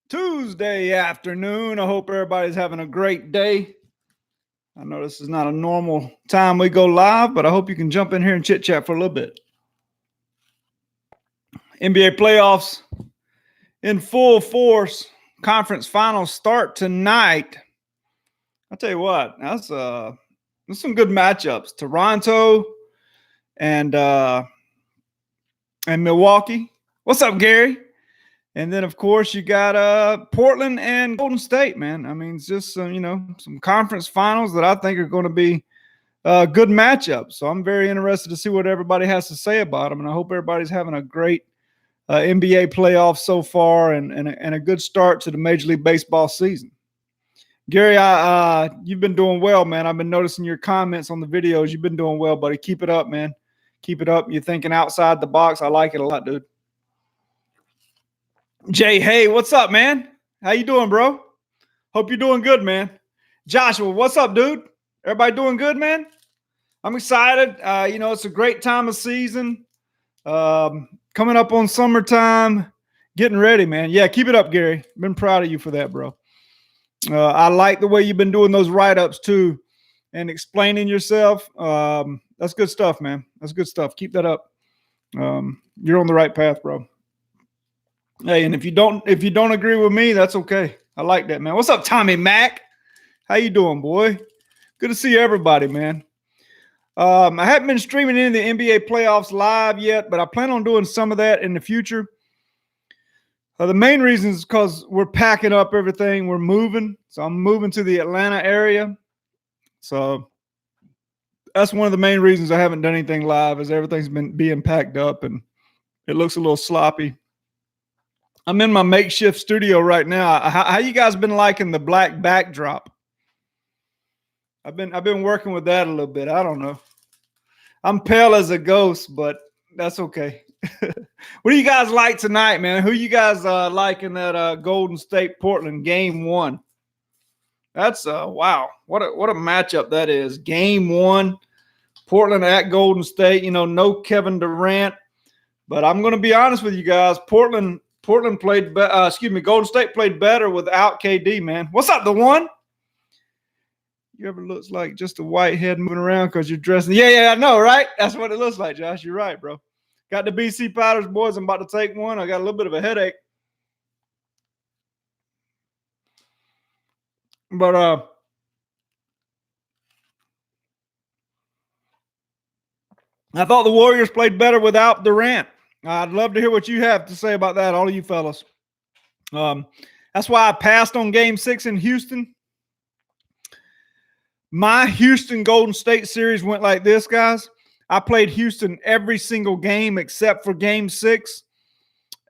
Tuesday afternoon. I hope everybody's having a great day. I know this is not a normal time we go live, but I hope you can jump in here and chit chat for a little bit. NBA playoffs in full force. Conference finals start tonight. I'll tell you what, that's some good matchups. Toronto and Milwaukee. What's up, Gary? And then, of course, you got Portland and Golden State, man. I mean, it's just, some conference finals that I think are going to be good matchups. So I'm very interested to see what everybody has to say about them. And I hope everybody's having a great NBA playoff so far and a good start to the Major League Baseball season. Gary, you've been doing well, man. I've been noticing your comments on the videos. You've been doing well, buddy. Keep it up, man. Keep it up. You're thinking outside the box. I like it a lot, dude. Jay, hey, what's up, man? How you doing, bro? Hope you're doing good, man. Joshua, what's up, dude? Everybody doing good, man? I'm excited. It's a great time of season. Coming up on summertime, getting ready, man. Yeah, keep it up, Gary. Been proud of you for that, bro. I like the way you've been doing those write-ups, too, and explaining yourself. That's good stuff, man. That's good stuff. Keep that up. You're on the right path, bro. Hey, and if you don't agree with me, that's okay. I like that, man. What's up, Tommy Mack? How you doing, boy? Good to see everybody, man. I haven't been streaming any of the NBA playoffs live yet, but I plan on doing some of that in the future. The main reason is because we're packing up everything. We're moving. So I'm moving to the Atlanta area. So that's one of the main reasons I haven't done anything live, is everything's been being packed up and it looks a little sloppy. I'm in my makeshift studio right now. How you guys been liking the black backdrop? I've been working with that a little bit. I don't know. I'm pale as a ghost, but that's okay. What do you guys like tonight, man? Who you guys like in that Golden State Portland game 1? That's wow. What a matchup that is. Game 1, Portland at Golden State. No Kevin Durant, but I'm going to be honest with you guys. Golden State played better without KD, man. What's up, the one? You ever looks like just a white head moving around because you're dressing? Yeah, I know, right? That's what it looks like, Josh. You're right, bro. Got the BC powders, boys. I'm about to take one. I got a little bit of a headache. But I thought the Warriors played better without Durant. I'd love to hear what you have to say about that, all of you fellas. That's why I passed on Game 6 in Houston. My Houston Golden State series went like this, guys. I played Houston every single game except for Game 6.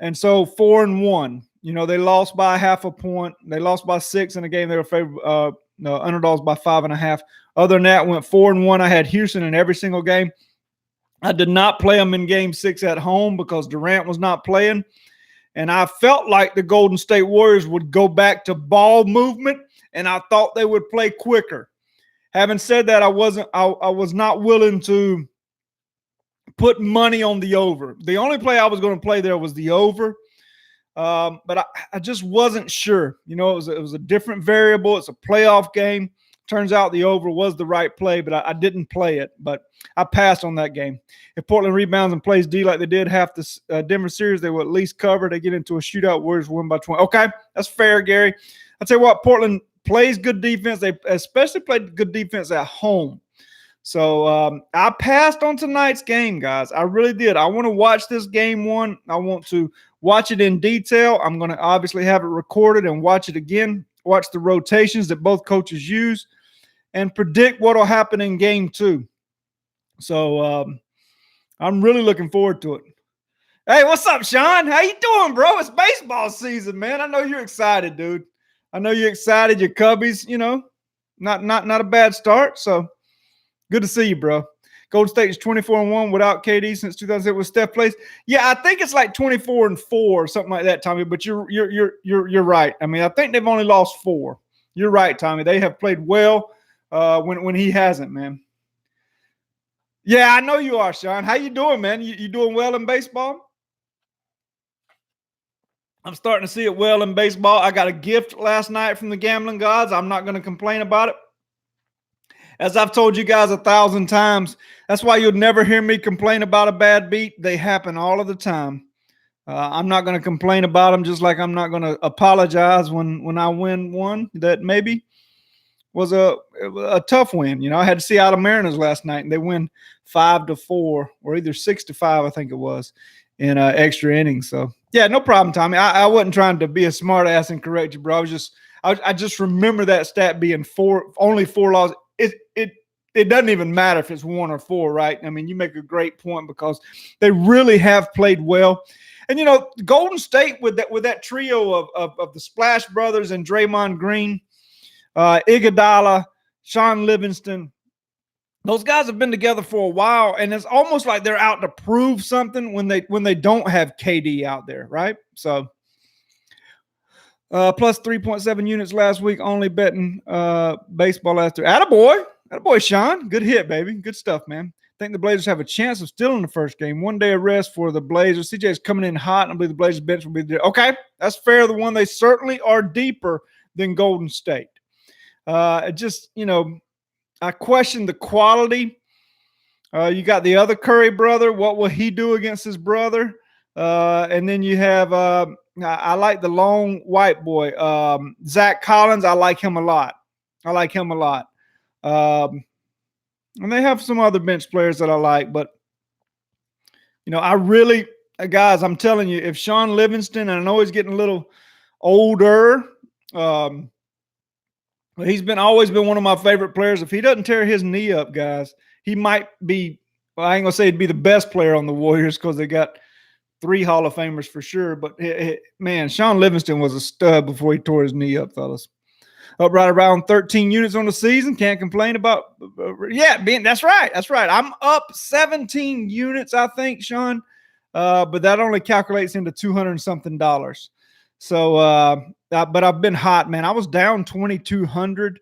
And so 4-1. They lost by half a point. They lost by 6 in a game. They were underdogs by 5.5. Other than that, went 4-1. I had Houston in every single game. I did not play them in Game 6 at home because Durant was not playing. And I felt like the Golden State Warriors would go back to ball movement, and I thought they would play quicker. Having said that, I was not willing to put money on the over. The only play I was going to play there was the over. But I just wasn't sure. It was a different variable. It's a playoff game. Turns out the over was the right play, but I didn't play it. But I passed on that game. If Portland rebounds and plays D like they did half the Denver series, they will at least cover. They get into a shootout. Warriors win by 20. Okay, that's fair, Gary. I'll tell you what, Portland plays good defense. They especially played good defense at home. So I passed on tonight's game, guys. I really did. I want to watch this game 1. I want to watch it in detail. I'm going to obviously have it recorded and watch it again. Watch the rotations that both coaches use and predict what will happen in game 2. So I'm really looking forward to it. Hey, what's up, Shaun? How you doing, bro? It's baseball season, man. I know you're excited, dude. I know you're excited. Your Cubbies, not a bad start. So good to see you, bro. Golden State is 24-1 without KD since 2008 with Steph plays. Yeah, I think it's like 24-4 or something like that, Tommy. But you're right. I mean, I think they've only lost 4. You're right, Tommy. They have played well when he hasn't, man. Yeah, I know you are, Shaun. How you doing, man? You doing well in baseball? I'm starting to see it well in baseball. I got a gift last night from the gambling gods. I'm not going to complain about it. As I've told you guys 1,000 times, that's why you'll never hear me complain about a bad beat. They happen all of the time. I'm not going to complain about them, just like I'm not going to apologize when I win one that maybe was a tough win. You know, I had Seattle Mariners last night, and they win 5-4 or either 6-5, I think it was, in extra innings. So yeah, no problem, Tommy. I wasn't trying to be a smart ass and correct you, bro. I just remember that stat being only 4 losses. It doesn't even matter if it's 1 or 4, right? I mean, you make a great point because they really have played well. And, you know, Golden State with that trio of the Splash Brothers and Draymond Green, Iguodala, Shaun Livingston, those guys have been together for a while, and it's almost like they're out to prove something when they don't have KD out there, right? So plus 3.7 units last week, only betting baseball last year. Attaboy, Shaun. Good hit, baby. Good stuff, man. I think the Blazers have a chance of stealing the first game. 1 day of rest for the Blazers. CJ's coming in hot, and I believe the Blazers bench will be there. Okay, that's fair. The one, they certainly are deeper than Golden State. Just, you know, I question the quality. You got the other Curry brother. What will he do against his brother? And then you have I like the lone white boy, Zach Collins. I like him a lot. And they have some other bench players that I like, but you know, I really, guys, I'm telling you, if Shaun Livingston, and I know he's getting a little older, he's always been one of my favorite players. If he doesn't tear his knee up, guys, he might be, well, I ain't gonna say he'd be the best player on the Warriors because they got 3 Hall of Famers for sure. But man, Shaun Livingston was a stud before he tore his knee up, fellas. Up right around 13 units on the season. Can't complain about. That's right. I'm up 17 units, I think, Shaun. But that only calculates into $200 and something. So, but I've been hot, man. I was down 2,200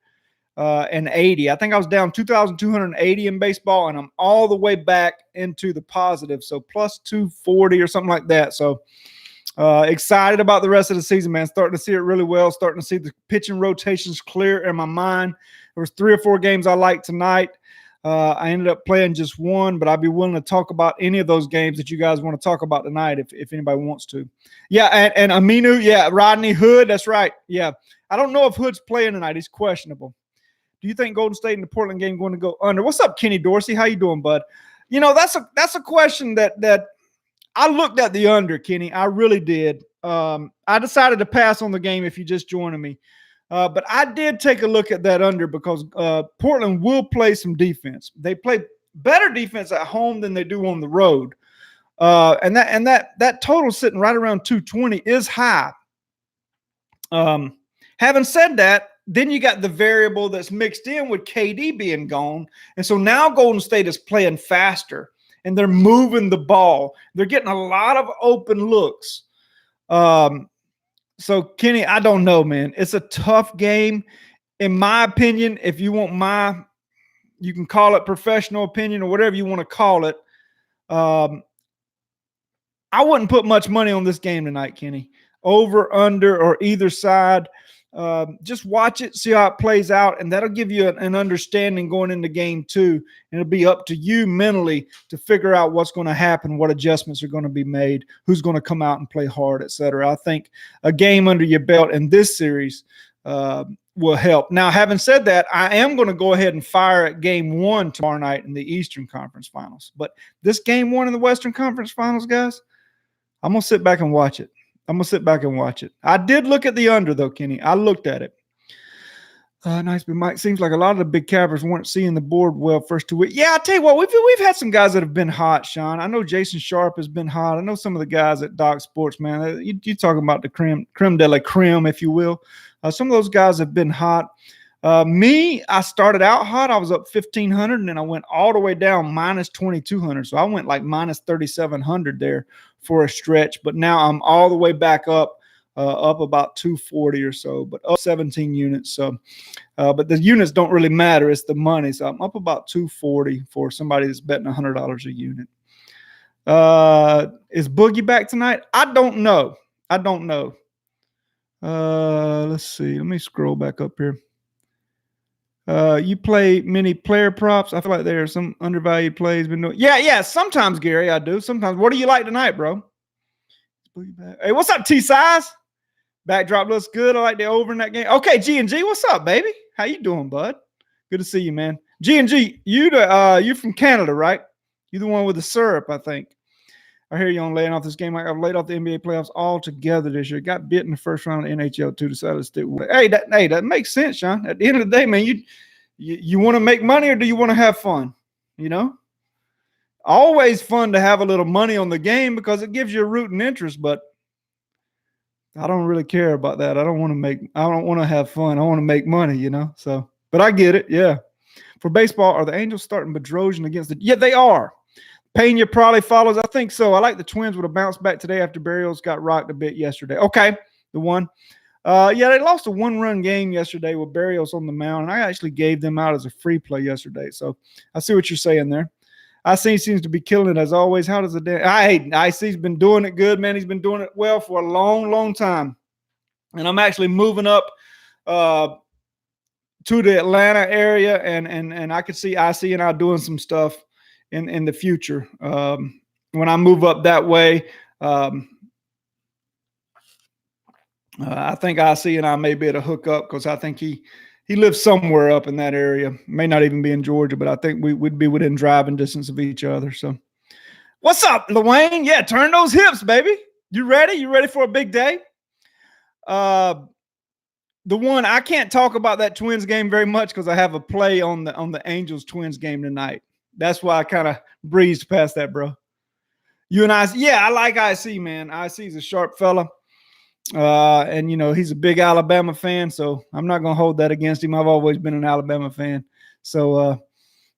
and 80. I think I was down 2,280 in baseball, and I'm all the way back into the positive. So plus 240 or something like that. So excited about the rest of the season, man. Starting to see it really well. Starting to see the pitching rotations clear in my mind. There was 3 or 4 games I liked tonight. I ended up playing just one, but I'd be willing to talk about any of those games that you guys want to talk about tonight if anybody wants to. Yeah, and Aminu, yeah, Rodney Hood, that's right. Yeah, I don't know if Hood's playing tonight. He's questionable. Do you think Golden State in the Portland game going to go under? What's up, Kenny Dorsey? How you doing, bud? You know, that's a question that I looked at the under, Kenny. I really did. I decided to pass on the game if you just joining me. But I did take a look at that under because Portland will play some defense. They play better defense at home than they do on the road. And that total sitting right around 220 is high. Having said that, then you got the variable that's mixed in with KD being gone. And so now Golden State is playing faster and they're moving the ball. They're getting a lot of open looks. So, Kenny, I don't know, man. It's a tough game. In my opinion, if you want you can call it professional opinion or whatever you want to call it. I wouldn't put much money on this game tonight, Kenny. Over, under, or either side. Just watch it, see how it plays out, and that'll give you an understanding going into game 2. And it'll be up to you mentally to figure out what's going to happen, what adjustments are going to be made, who's going to come out and play hard, etc. I think a game under your belt in this series will help. Now, having said that, I am going to go ahead and fire at game 1 tomorrow night in the Eastern Conference Finals. But this game 1 in the Western Conference Finals, guys, I'm going to sit back and watch it. I did look at the under, though, Kenny. I looked at it. Nice, but Mike, seems like a lot of the big cappers weren't seeing the board well first 2 weeks. Yeah, I'll tell you what, we've had some guys that have been hot, Shaun. I know Jason Sharp has been hot. I know some of the guys at Doc Sports, man. You're talking about the creme de la creme, if you will. Some of those guys have been hot. Me, I started out hot. I was up 1,500, and then I went all the way down minus 2,200. So I went like minus 3,700 there for a stretch. But now I'm all the way back up about 240 or so, but up 17 units. So, but the units don't really matter. It's the money. So I'm up about 240 for somebody that's betting $100 a unit. Is Boogie back tonight? I don't know. I don't know. Let's see. Let me scroll back up here. You play many player props. I feel like there are some undervalued plays been doing. Yeah. Sometimes, Gary, I do. Sometimes. What do you like tonight, bro? Hey, what's up, T-Size? Backdrop looks good. I like the over in that game. Okay, G&G, what's up, baby? How you doing, bud? Good to see you, man. G&G, you from Canada, right? You the one with the syrup, I think. I hear you on laying off this game. I've laid off the NBA playoffs altogether this year. Got bit in the first round of NHL too. Decided to stick with it. Hey, that makes sense, Sean. At the end of the day, man, you want to make money or do you want to have fun? You know, always fun to have a little money on the game because it gives you a rooting interest. But I don't really care about that. I don't want to have fun. I want to make money. You know. So, but I get it. Yeah. For baseball, are the Angels starting Bedrosian against the? Yeah, they are. Pena probably follows. I think so. I like the Twins would have bounced back today after Berrios got rocked a bit yesterday. Okay, the one. Yeah, they lost a one-run game yesterday with Berrios on the mound, and I actually gave them out as a free play yesterday. So I see what you're saying there. IC seems to be killing it as always. How does it? IC's been doing it good, man. He's been doing it well for a long, long time. And I'm actually moving up to the Atlanta area, and I could see IC and I doing some stuff in the future. When I move up that way, I think IC and I may be able to hook up because I think he lives somewhere up in that area. May not even be in Georgia, but I think we'd be within driving distance of each other. So what's up, Lwayne? Yeah, turn those hips, baby. You ready? You ready for a big day? The one, I can't talk about that Twins game very much because I have a play on the Angels Twins game tonight. That's why I kind of breezed past that, bro. You and I, yeah, I like IC, man. IC's a sharp fella. And, you know, he's a big Alabama fan, so I'm not going to hold that against him. I've always been an Alabama fan. So,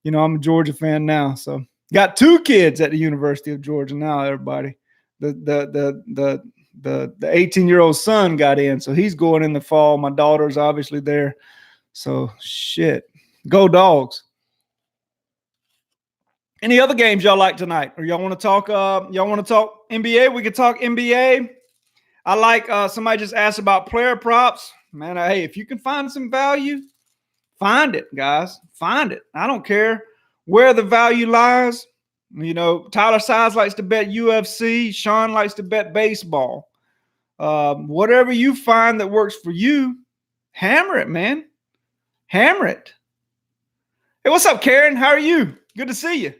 you know, I'm a Georgia fan now. So got two kids at the University of Georgia now, everybody. The 18-year-old son got in, so he's going in the fall. My daughter's obviously there. So, shit. Go Dogs. Any other games y'all like tonight? Or y'all want to talk NBA? We could talk NBA. I like somebody just asked about player props. Man, hey, if you can find some value, find it, guys. Find it. I don't care where the value lies. You know, Tyler Size likes to bet UFC. Sean likes to bet baseball. Whatever you find that works for you, hammer it, man. Hammer it. Hey, what's up, Karen? How are you? Good to see you.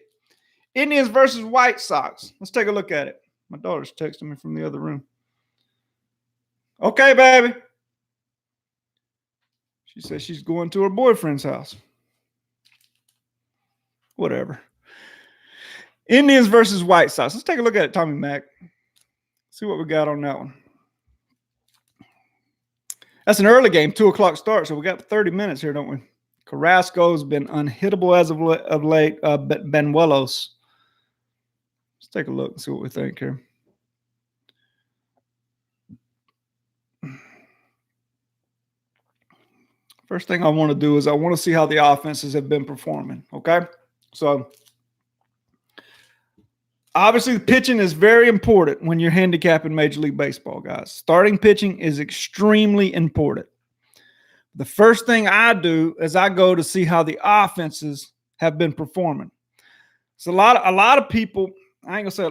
Indians versus White Sox. Let's take a look at it. My daughter's texting me from the other room. Okay, baby. She says she's going to her boyfriend's house. Whatever. Indians versus White Sox. Let's take a look at it, Tommy Mac. See what we got on that one. That's an early game, 2 o'clock start, so we got 30 minutes here, don't we? Carrasco's been unhittable as of late. Benuelos. Let's take a look and see what we think here. First thing I want to do is I want to see how the offenses have been performing, okay? So, obviously, the pitching is very important when you're handicapping Major League Baseball, guys. Starting pitching is extremely important. The first thing I do is I go to see how the offenses have been performing. So, a lot of people, I ain't going to say,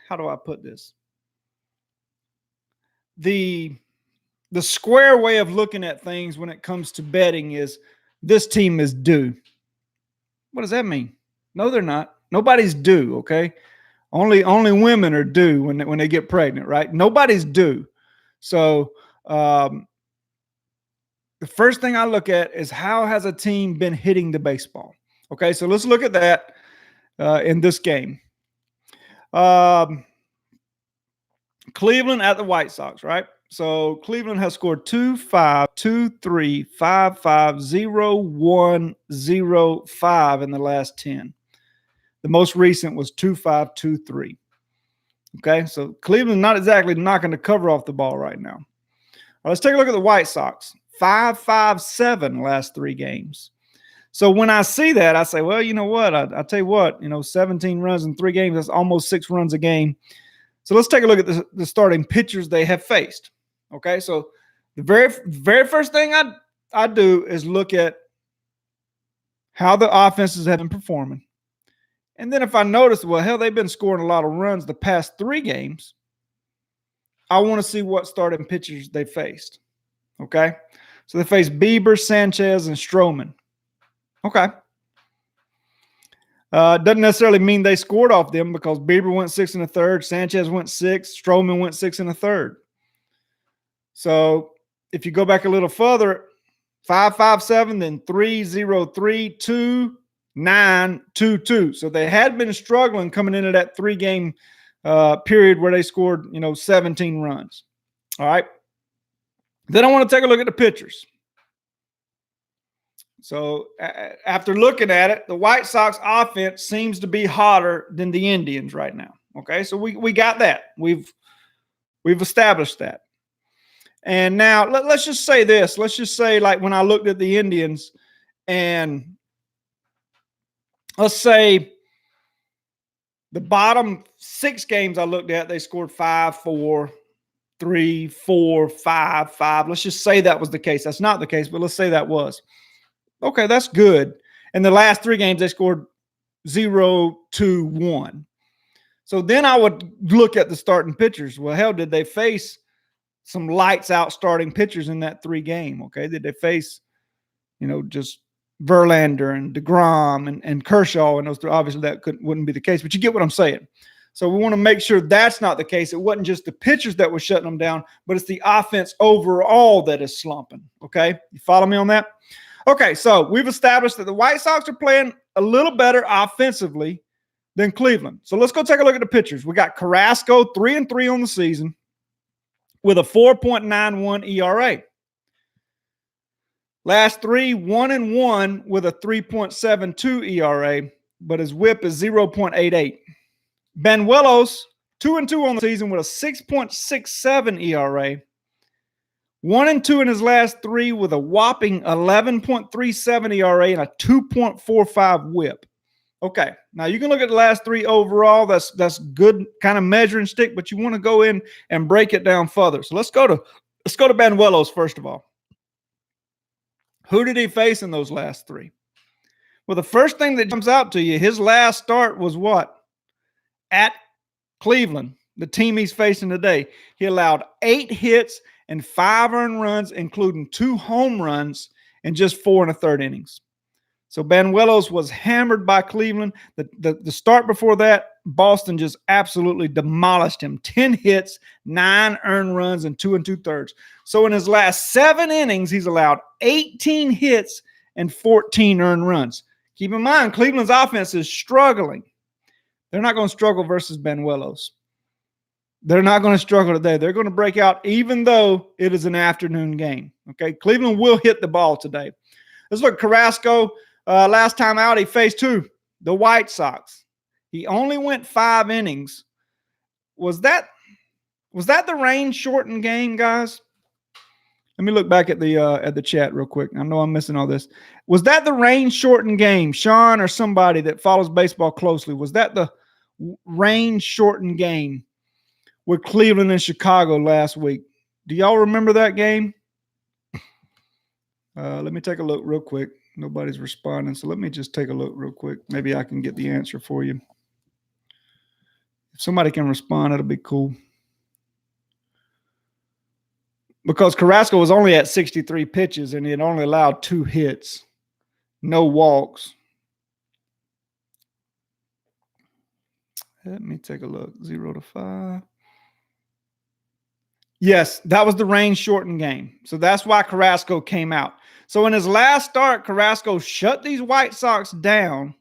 how do I put this? The square way of looking at things when it comes to betting is this team is due. What does that mean? No, they're not. Nobody's due, okay? Only women are due when they get pregnant, right? Nobody's due. So the first thing I look at is how has a team been hitting the baseball? Okay, so let's look at that in this game. Cleveland at the White Sox, right? So Cleveland has scored 2-5, 2-3, 5-5, 0-1, 0-5 in the last 10. The most recent was 2-5, 2-3. Okay, so Cleveland not exactly knocking the cover off the ball right now. All right, let's take a look at the White Sox. 5-5-7 last 3 games. So when I see that, I say, well, you know what? I tell you what, 17 runs in 3 games, that's almost 6 runs a game. So let's take a look at the starting pitchers they have faced. Okay, so the very first thing I do is look at how the offenses have been performing. And then if I notice, well, hell, they've been scoring a lot of runs the past 3 games, I want to see what starting pitchers they faced. Okay, so they faced Bieber, Sanchez, and Stroman. Okay. Doesn't necessarily mean they scored off them because Bieber went 6 1/3, Sanchez went 6, Stroman went 6 1/3. So if you go back a little further, 5-5-7, then 3-0-3-2, 9-2-2. So they had been struggling coming into that 3-game period where they scored, 17 runs. All right. Then I want to take a look at the pitchers. So after looking at it, the White Sox offense seems to be hotter than the Indians right now. Okay, so we got that. We've established that. And now let's just say this. Let's just say, like, when I looked at the Indians, and let's say the bottom 6 games I looked at, they scored 5-4, 3-4, 5-5. Let's just say that was the case. That's not the case, but let's say that was. Okay, that's good. And the last 3 games, they scored 0-2-1. So then I would look at the starting pitchers. Well, hell, did they face some lights out starting pitchers in that 3 game? Okay, did they face, just Verlander and DeGrom and Kershaw and those 3? Obviously, that wouldn't be the case, but you get what I'm saying. So we want to make sure that's not the case. It wasn't just the pitchers that were shutting them down, but it's the offense overall that is slumping. Okay, you follow me on that? Okay, so we've established that the White Sox are playing a little better offensively than Cleveland. So let's go take a look at the pitchers. We got Carrasco, 3-3 on the season with a 4.91 ERA. Last 3, 1-1 with a 3.72 ERA, but his whip is 0.88. Banuelos, 2-2 on the season with a 6.67 ERA. 1-2 in his last 3 with a whopping 11.37 ERA and a 2.45 whip. Okay, now you can look at the last 3 overall. That's good kind of measuring stick, but you want to go in and break it down further. So let's go to Banuelos first of all. Who did he face in those last 3? Well, the first thing that jumps out to you, his last start was what? At Cleveland, the team he's facing today. He allowed 8 hits and 5 earned runs, including 2 home runs in just 4 1/3 innings. So Banuelos was hammered by Cleveland. The start before that, Boston just absolutely demolished him. 10 hits, 9 earned runs, and 2 2/3. So in his last 7 innings, he's allowed 18 hits and 14 earned runs. Keep in mind, Cleveland's offense is struggling. They're not going to struggle versus Banuelos. They're not going to struggle today. They're going to break out even though it is an afternoon game. Okay, Cleveland will hit the ball today. Let's look at Carrasco. Last time out, he faced who? The White Sox. He only went 5 innings. Was that the rain-shortened game, guys? Let me look back at the chat real quick. I know I'm missing all this. Was that the rain-shortened game? Shaun or somebody that follows baseball closely, was that the rain-shortened game with Cleveland and Chicago last week? Do y'all remember that game? Let me take a look real quick. Nobody's responding, so let me just take a look real quick. Maybe I can get the answer for you. If somebody can respond, that'll be cool. Because Carrasco was only at 63 pitches, and he had only allowed 2 hits, no walks. Let me take a look. 0-5. Yes, that was the rain-shortened game. So that's why Carrasco came out. So in his last start, Carrasco shut these White Sox down,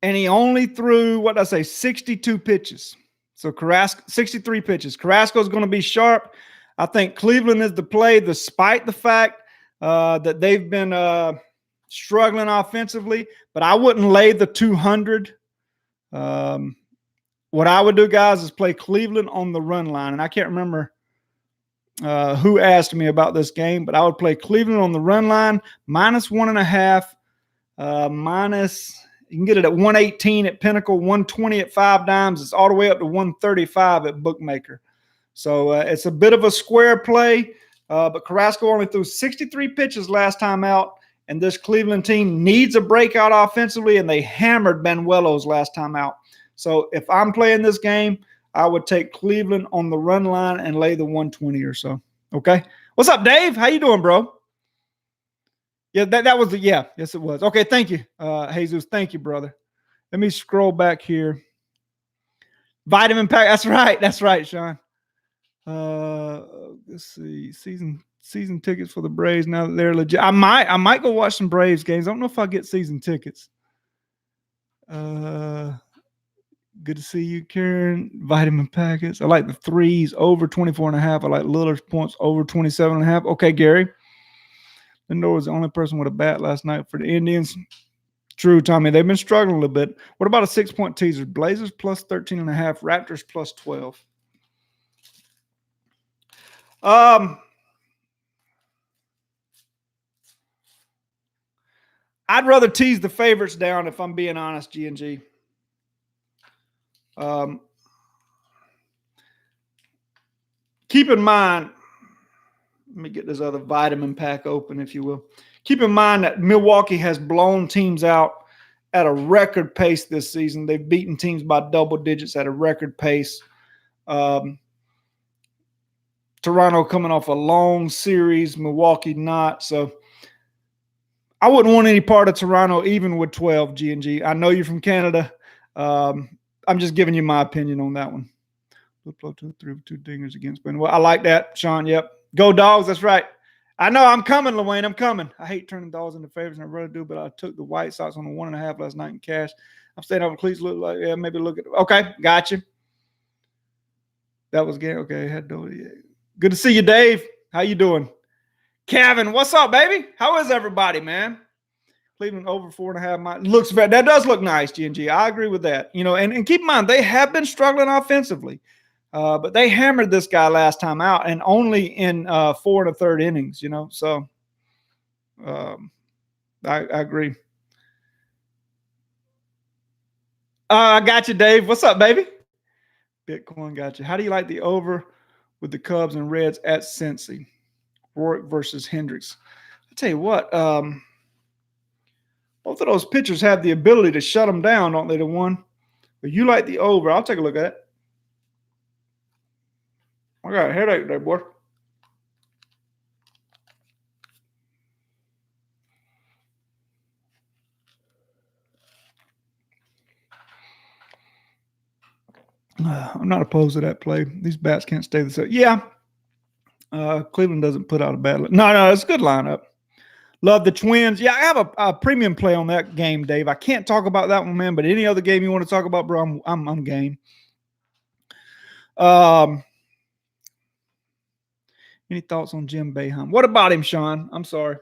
and he only threw, 62 pitches. So Carrasco, 63 pitches. Carrasco is going to be sharp. I think Cleveland is the play, despite the fact that they've been struggling offensively. But I wouldn't lay the 200. What I would do, guys, is play Cleveland on the run line. And I can't remember who asked me about this game, but I would play Cleveland on the run line, -1.5, minus You can get it at 118 at Pinnacle, 120 at 5 Dimes. It's all the way up to 135 at Bookmaker. So it's a bit of a square play, but Carrasco only threw 63 pitches last time out, and this Cleveland team needs a breakout offensively, and they hammered Banuelos last time out. So if I'm playing this game, I would take Cleveland on the run line and lay the 120 or so. Okay. What's up, Dave? How you doing, bro? Yeah, that was the, yeah. Yes, it was. Okay, thank you, Jesus. Thank you, brother. Let me scroll back here. Vitamin pack. That's right. That's right, Sean. Let's see. Season tickets for the Braves now that they're legit. I might go watch some Braves games. I don't know if I'll get season tickets. Good to see you, Karen. Vitamin packets. I like the threes over 24.5. I like Lillard's points over 27.5. Okay, Gary. Lindor was the only person with a bat last night for the Indians. True, Tommy. They've been struggling a little bit. What about a 6-point teaser? Blazers plus 13.5. Raptors plus 12. I'd rather tease the favorites down if I'm being honest, G&G. Keep in mind, let me get this other vitamin pack open, if you will. Keep in mind that Milwaukee has blown teams out at a record pace this season. They've beaten teams by double digits at a record pace. Toronto coming off a long series, Milwaukee not. So I wouldn't want any part of Toronto, even with 12, G&G. I know you're from Canada. I'm just giving you my opinion on that one. Two dingers against Ben. Well, I like that, Sean. Yep. Go Dogs. That's right. I know. I'm coming, Lewayne. I'm coming. I hate turning dogs into favorites, and I really do, but I took the White Sox on the 1.5 last night in cash. I'm staying over Cleats. Look like, yeah, maybe look at it. Okay. Got you. That was game. Okay. Good to see you, Dave. How you doing? Kevin, what's up, baby? How is everybody, man? Cleveland over 4.5 looks bad. That does look nice, G&G. I agree with that. You know, and keep in mind, they have been struggling offensively. But they hammered this guy last time out, and only in 4 1/3 innings, you know. So I agree. I got you, Dave. What's up, baby? Bitcoin got you. How do you like the over with the Cubs and Reds at Cincy? Rourke versus Hendricks. I tell you what, both of those pitchers have the ability to shut them down, don't they, the one? But you like the over. I'll take a look at it. I got a headache there, boy. I'm not opposed to that play. These bats can't stay the same. Yeah. Cleveland doesn't put out a bad – no, it's a good lineup. Love the Twins. Yeah, I have a premium play on that game, Dave. I can't talk about that one, man, but any other game you want to talk about, bro, I'm game. Any thoughts on Jim Boeheim? What about him, Sean? I'm sorry.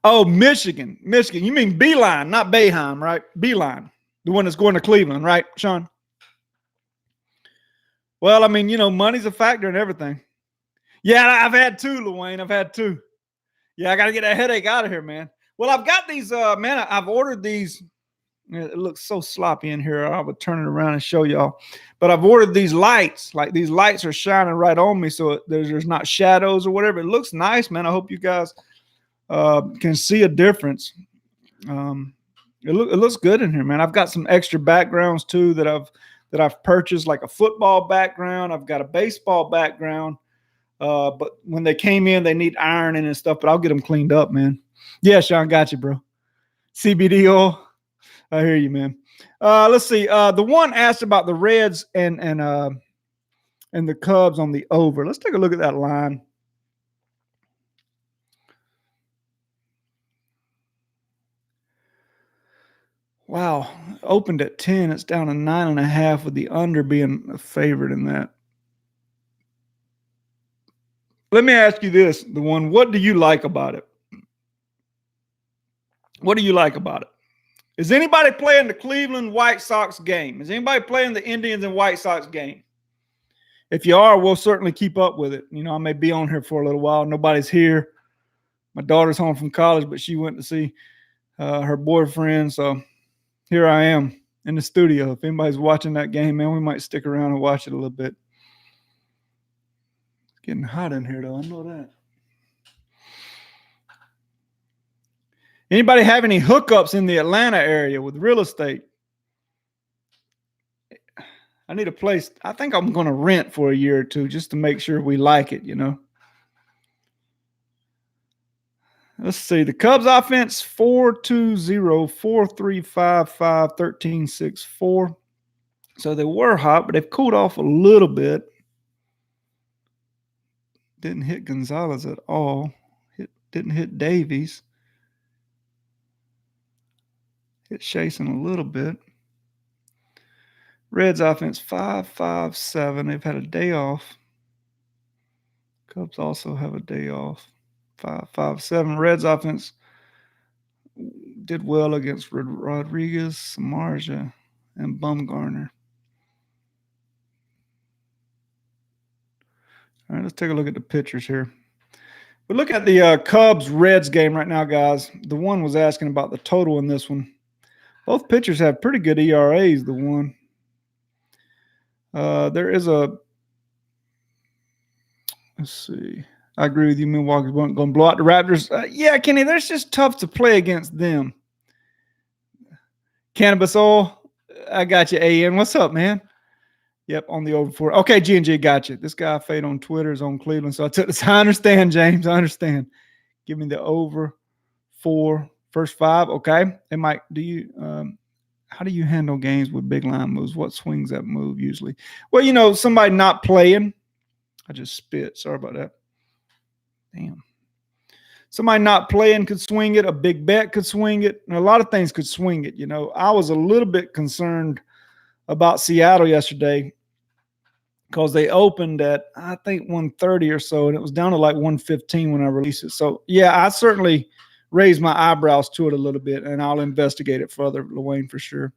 Oh, Michigan. You mean Beeline, not Boeheim, right? Beeline, the one that's going to Cleveland, right, Sean? Well, I mean, you know, money's a factor in everything. Yeah, I've had two, Lewayne. I've had two. Yeah, I got to get that headache out of here, man. Well, I've got these, man, I've ordered these. It looks so sloppy in here. I would turn it around and show y'all. But I've ordered these lights. Like, these lights are shining right on me, so there's not shadows or whatever. It looks nice, man. I hope you guys can see a difference. It looks good in here, man. I've got some extra backgrounds too that I've purchased, like a football background. I've got a baseball background. But when they came in, they need ironing and stuff, but I'll get them cleaned up, man. Yeah, Sean, got you, bro. CBD oil. I hear you, man. Let's see. The one asked about the Reds and the Cubs on the over. Let's take a look at that line. Wow. Opened at 10. It's down to 9.5 with the under being a favorite in that. Let me ask you this, the one, what do you like about it? What do you like about it? Is anybody playing the Cleveland White Sox game? Is anybody playing the Indians and White Sox game? If you are, we'll certainly keep up with it. You know, I may be on here for a little while. Nobody's here. My daughter's home from college, but she went to see her boyfriend. So here I am in the studio. If anybody's watching that game, man, we might stick around and watch it a little bit. It's getting hot in here, though. I know that. Anybody have any hookups in the Atlanta area with real estate? I need a place. I think I'm going to rent for a year or two just to make sure we like it, you know. Let's see. The Cubs offense, 4.20, 4.355, 13.64. So they were hot, but they've cooled off a little bit. Didn't hit Gonzalez at all. Didn't hit Davies. Hit Chasen a little bit. Reds offense, 5.57. They've had a day off. Cubs also have a day off. 5.57. Reds offense did well against Rodriguez, Samardzija, and Bumgarner. All right, let's take a look at the pitchers here. We're looking at the Cubs-Reds game right now, guys. The one was asking about the total in this one. Both pitchers have pretty good ERAs, the one. There is a – let's see. I agree with you. Milwaukee's going to blow out the Raptors. Yeah, Kenny, that's just tough to play against them. Cannabis oil. I got you, AN. What's up, man? Yep, on the over 4. Okay, G&G, got you. This guy, Fade on Twitter, is on Cleveland, so I took this. I understand, James. I understand. Give me the over 4, first 5. Okay. Hey, Mike, how do you handle games with big line moves? What swings that move usually? Well, you know, somebody not playing. I just spit. Sorry about that. Damn. Somebody not playing could swing it. A big bet could swing it. And a lot of things could swing it. You know, I was a little bit concerned about Seattle yesterday because they opened at, I think, 130 or so, and it was down to like 115 when I released it. So, yeah, I certainly raised my eyebrows to it a little bit, and I'll investigate it further, Lewayne, for sure.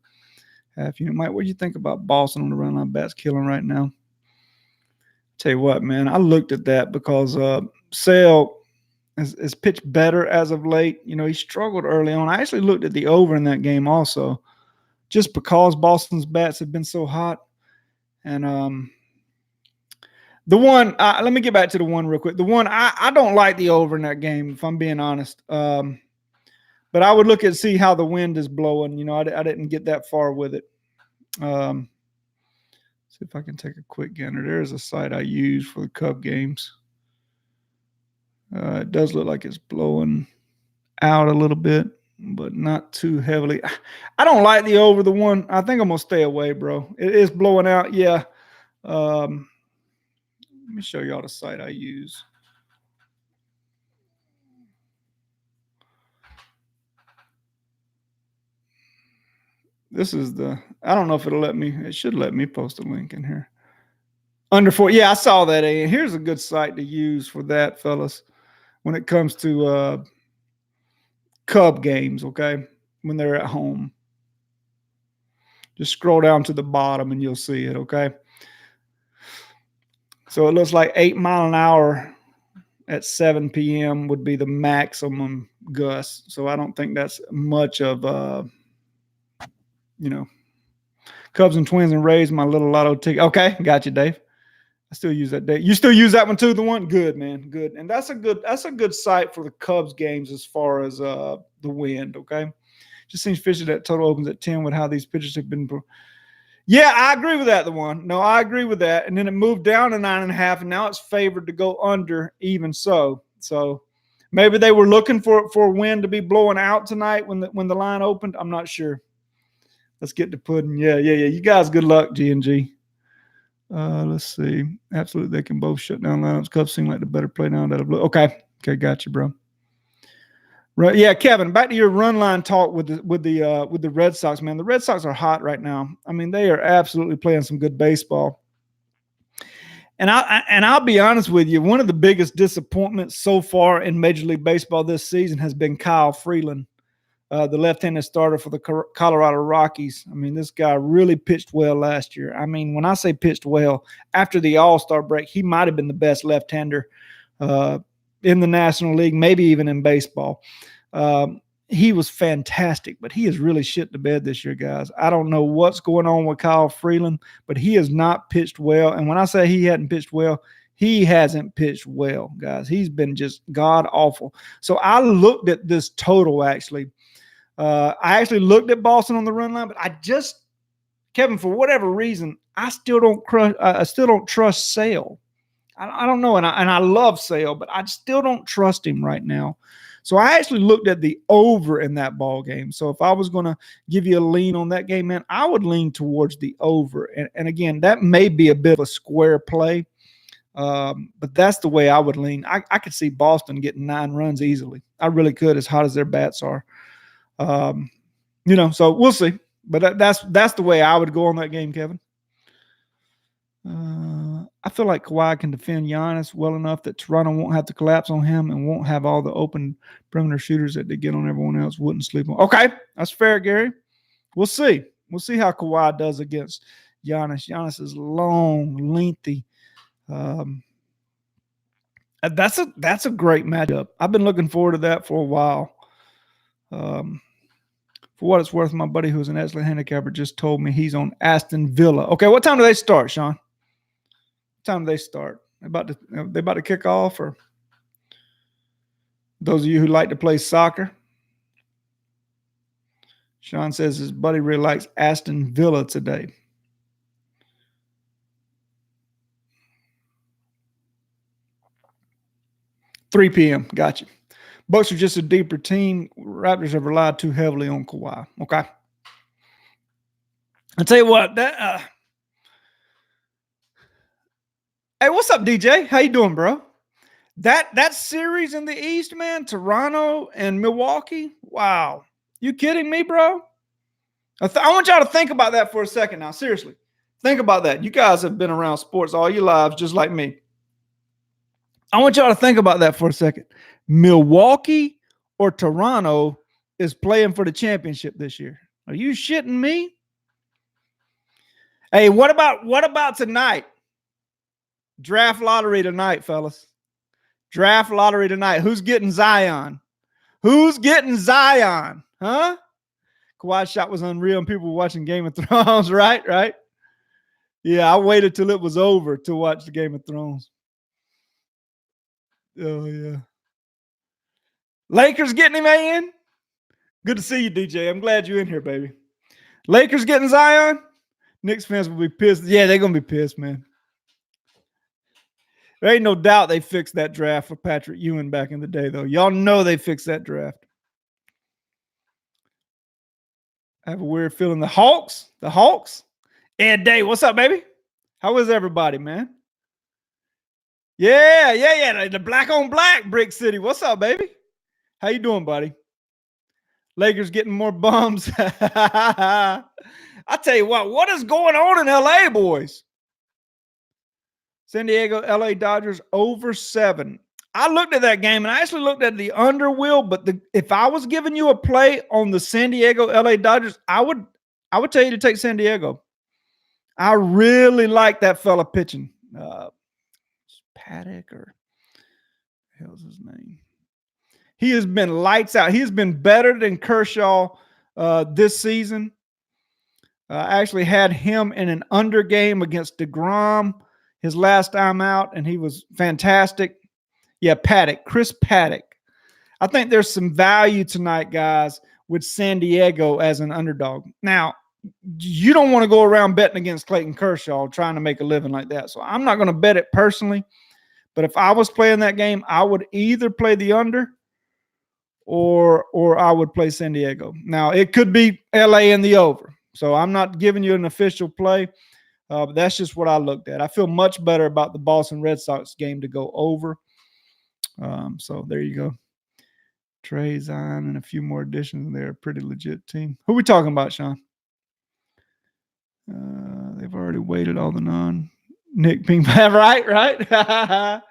Half unit. Mike, what do you think about Boston on the run line? Bats killing right now. Tell you what, man, I looked at that because Sale has pitched better as of late. You know, he struggled early on. I actually looked at the over in that game also, just because Boston's bats have been so hot. And the one, let me get back to the one real quick. The one, I don't like the over in that game, if I'm being honest. But I would look and see how the wind is blowing. You know, I didn't get that far with it. See if I can take a quick gander. There's a site I use for the Cub games. It does look like it's blowing out a little bit, but not too heavily. I don't like the over the one. I think I'm going to stay away, bro. It is blowing out, yeah. Let me show y'all the site I use. This is I don't know if it'll let me. It should let me post a link in here. Under 4. Yeah, I saw that. And here's a good site to use for that, fellas, when it comes to Cub games, okay, when they're at home. Just scroll down to the bottom and you'll see it, okay? So it looks like 8 mile an hour at 7 p.m. would be the maximum gust. So I don't think that's much of you know, Cubs and Twins and Rays, my little lotto ticket. Okay, got you, Dave. I still use that, Dave. You still use that one too, the one? Good, man. Good. And that's a good site for the Cubs games as far as the wind, okay? Just seems fishy that total opens at 10 with how these pitchers have been. Yeah, I agree with that, the one. No, I agree with that. And then it moved down to 9.5, and now it's favored to go under even so. So maybe they were looking for wind to be blowing out tonight when the line opened. I'm not sure. Let's get to pudding. Yeah. You guys, good luck, G&G. Let's see. Absolutely, they can both shut down lineups. Cubs seem like the better play now. Okay, got you, bro. Right, yeah, Kevin. Back to your run line talk with the Red Sox, man. The Red Sox are hot right now. I mean, they are absolutely playing some good baseball. And I'll be honest with you, one of the biggest disappointments so far in Major League Baseball this season has been Kyle Freeland. The left-handed starter for the Colorado Rockies. I mean, this guy really pitched well last year. I mean, when I say pitched well, after the All-Star break, he might have been the best left-hander in the National League, maybe even in baseball. He was fantastic, but he has really shit the bed this year, guys. I don't know what's going on with Kyle Freeland, but he has not pitched well. And when I say he hadn't pitched well, he hasn't pitched well, guys. He's been just god awful. So I looked at this total, actually. I actually looked at Boston on the run line, but Kevin, for whatever reason, I still don't trust Sale. I don't know, and I love Sale, but I still don't trust him right now. So I actually looked at the over in that ball game. So if I was going to give you a lean on that game, man, I would lean towards the over. And again, that may be a bit of a square play, but that's the way I would lean. I could see Boston getting 9 runs easily. I really could, as hot as their bats are. So we'll see. But that's the way I would go on that game, Kevin. I feel like Kawhi can defend Giannis well enough that Toronto won't have to collapse on him and won't have all the open perimeter shooters that they get on everyone else. Wouldn't sleep on. Okay, that's fair, Gary. We'll see. We'll see how Kawhi does against Giannis. Giannis is long, lengthy. That's a great matchup. I've been looking forward to that for a while. For what it's worth, my buddy who's an excellent handicapper just told me he's on Aston Villa. Okay, what time do they start, Sean? What time do they start? They about to kick off, or those of you who like to play soccer? Sean says his buddy really likes Aston Villa today. $3 p.m. Gotcha. Bucks are just a deeper team. Raptors have relied too heavily on Kawhi. Okay. I'll tell you what, hey, what's up, DJ? How you doing, bro? That series in the East, man, Toronto and Milwaukee. Wow. You kidding me, bro? I want y'all to think about that for a second now. Seriously. Think about that. You guys have been around sports all your lives, just like me. I want y'all to think about that for a second. Milwaukee or Toronto is playing for the championship this year. Are you shitting me? Hey, what about tonight? Draft lottery tonight, fellas. Draft lottery tonight. Who's getting Zion? Who's getting Zion? Huh? Kawhi's shot was unreal and people were watching Game of Thrones, right? Yeah, I waited till it was over to watch the Game of Thrones. Oh, yeah. Lakers getting him in? Good to see you, DJ. I'm glad you're in here, baby. Lakers getting Zion? Knicks fans will be pissed. Yeah, they're going to be pissed, man. There ain't no doubt they fixed that draft for Patrick Ewing back in the day, though. Y'all know they fixed that draft. I have a weird feeling. The Hawks. Ed Day, what's up, baby? How is everybody, man? Yeah. The black on black, Brick City. What's up, baby? How you doing, buddy? Lakers getting more bums. I tell you what is going on in LA, boys? San Diego, LA Dodgers over 7. I looked at that game and I actually looked at the under wheel, but if I was giving you a play on the San Diego, LA Dodgers, I would tell you to take San Diego. I really like that fella pitching. Paddock, or what the hell's his name? He has been lights out. He has been better than Kershaw this season. I actually had him in an under game against DeGrom his last time out, and he was fantastic. Yeah, Paddock, Chris Paddock. I think there's some value tonight, guys, with San Diego as an underdog. Now, you don't want to go around betting against Clayton Kershaw trying to make a living like that. So I'm not going to bet it personally. But if I was playing that game, I would either play the under or I would play San Diego. Now, it could be LA in the over. So I'm not giving you an official play. But that's just what I looked at. I feel much better about the Boston Red Sox game to go over. So there you go. Trey, Zion, and a few more additions, and they're a pretty legit team. Who are we talking about, Sean? They've already weighted all the Nick Ping. right.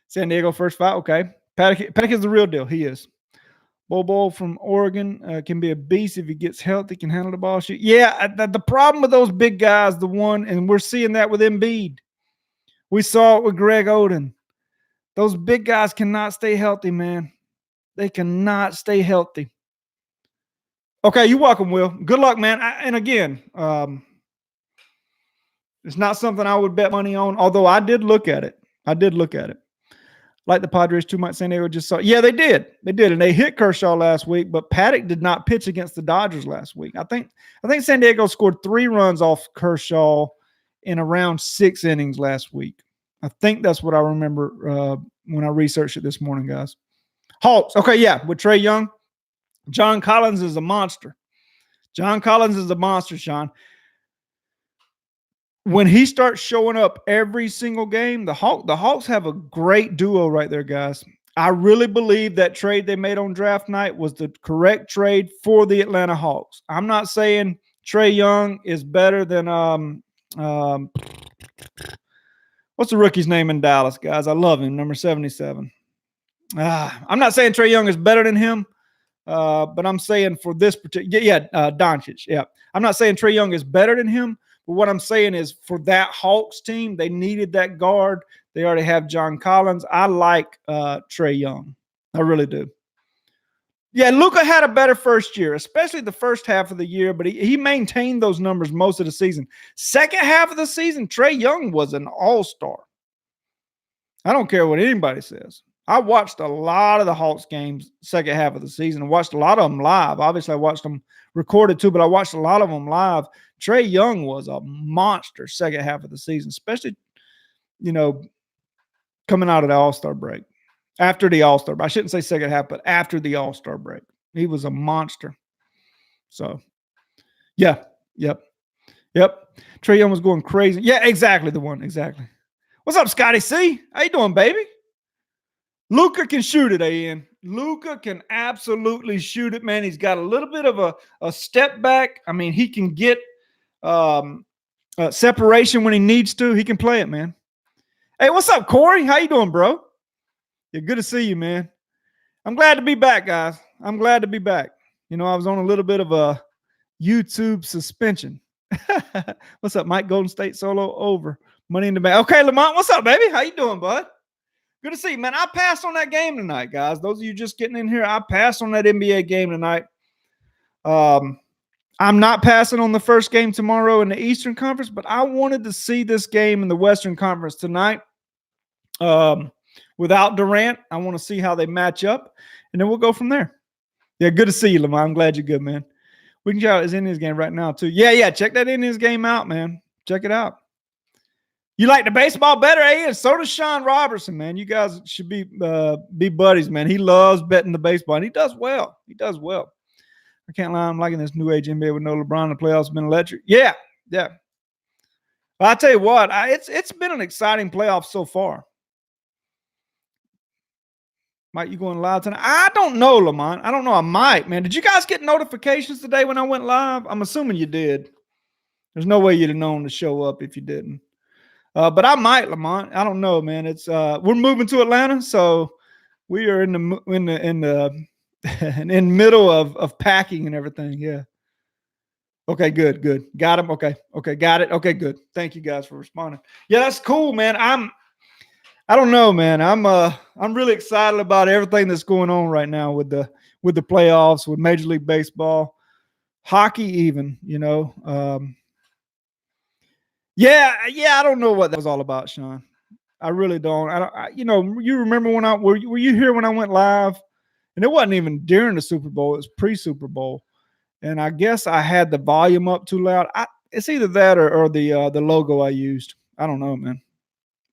San Diego first 5. Okay. Paddock is the real deal. He is. Bobo from Oregon can be a beast if he gets healthy, can handle the ball. Shoot. Yeah, the problem with those big guys, and we're seeing that with Embiid. We saw it with Greg Oden. Those big guys cannot stay healthy, man. They cannot stay healthy. Okay, you're welcome, Will. Good luck, man. And again, it's not something I would bet money on, although I did look at it. Like the Padres too much. San Diego just saw. Yeah, they did. And they hit Kershaw last week, but Paddock did not pitch against the Dodgers last week. I think San Diego scored 3 runs off Kershaw in around 6 innings last week. I think that's what I remember when I researched it this morning, guys. Hawks. Okay, yeah, with Trae Young. John Collins is a monster. Shaun. When he starts showing up every single game, the Hawks have a great duo right there, guys. I really believe that trade they made on draft night was the correct trade for the Atlanta Hawks. I'm not saying Trae Young is better than what's the rookie's name in Dallas, guys? I love him, number 77. I'm not saying Trae Young is better than him, but I'm saying for this particular, Doncic. Yeah, I'm not saying Trae Young is better than him. But what I'm saying is for that Hawks team, they needed that guard. They already have John Collins. I like Trae Young. I really do. Yeah, Luka had a better first year, especially the first half of the year, but he maintained those numbers most of the season. Second half of the season, Trae Young was an all-star. I don't care what anybody says. I watched a lot of the Hawks games second half of the season. I watched a lot of them live. Obviously, I watched them recorded too, but I watched a lot of them live. Trae Young was a monster second half of the season, especially, coming out of the All-Star break. After the All-Star break. I shouldn't say second half, but after the All-Star break. He was a monster. So, yeah. Yep. Trae Young was going crazy. Yeah, exactly the one. Exactly. What's up, Scotty C? How you doing, baby? Luka can shoot it, Ian. Luka can absolutely shoot it, man. He's got a little bit of a step back. I mean, he can get separation when he needs to. He can play it, man. Hey, what's up, Corey? How you doing, bro? Yeah, good to see you, man. I'm glad to be back, guys. I'm glad to be back. I was on a little bit of a YouTube suspension. What's up, Mike? Golden State solo over. Money in the bank. Okay, Lamont, what's up, baby? How you doing, bud? Good to see you, man. I passed on that game tonight, guys. Those of you just getting in here, I passed on that NBA game tonight. I'm not passing on the first game tomorrow in the Eastern Conference, but I wanted to see this game in the Western Conference tonight. Without Durant, I want to see how they match up, and then we'll go from there. Yeah, good to see you, Lamar. I'm glad you're good, man. We can check out his Indians game right now, too. Yeah, check that Indians game out, man. Check it out. You like the baseball better, eh? And so does Sean Robertson, man. You guys should be buddies, man. He loves betting the baseball, and he does well. I can't lie. I'm liking this new age NBA with no LeBron. The playoffs have been electric. Yeah. Well, I tell you what, it's been an exciting playoff so far. Mike, you going live tonight? I don't know, Lamont. I don't know. I might, man. Did you guys get notifications today when I went live? I'm assuming you did. There's no way you'd have known to show up if you didn't. But I might, Lamont. I don't know, man. It's we're moving to Atlanta, so we are in the middle of packing and everything. Yeah. Okay, good. Got him. Okay, got it. Okay, good. Thank you guys for responding. Yeah, that's cool, man. I don't know, man. I'm really excited about everything that's going on right now with the playoffs, with Major League Baseball, hockey, even. Yeah, I don't know what that was all about, Sean. I really don't. You remember when were you here when I went live? And it wasn't even during the Super Bowl. It was pre-Super Bowl. And I guess I had the volume up too loud. It's either that or the logo I used. I don't know, man.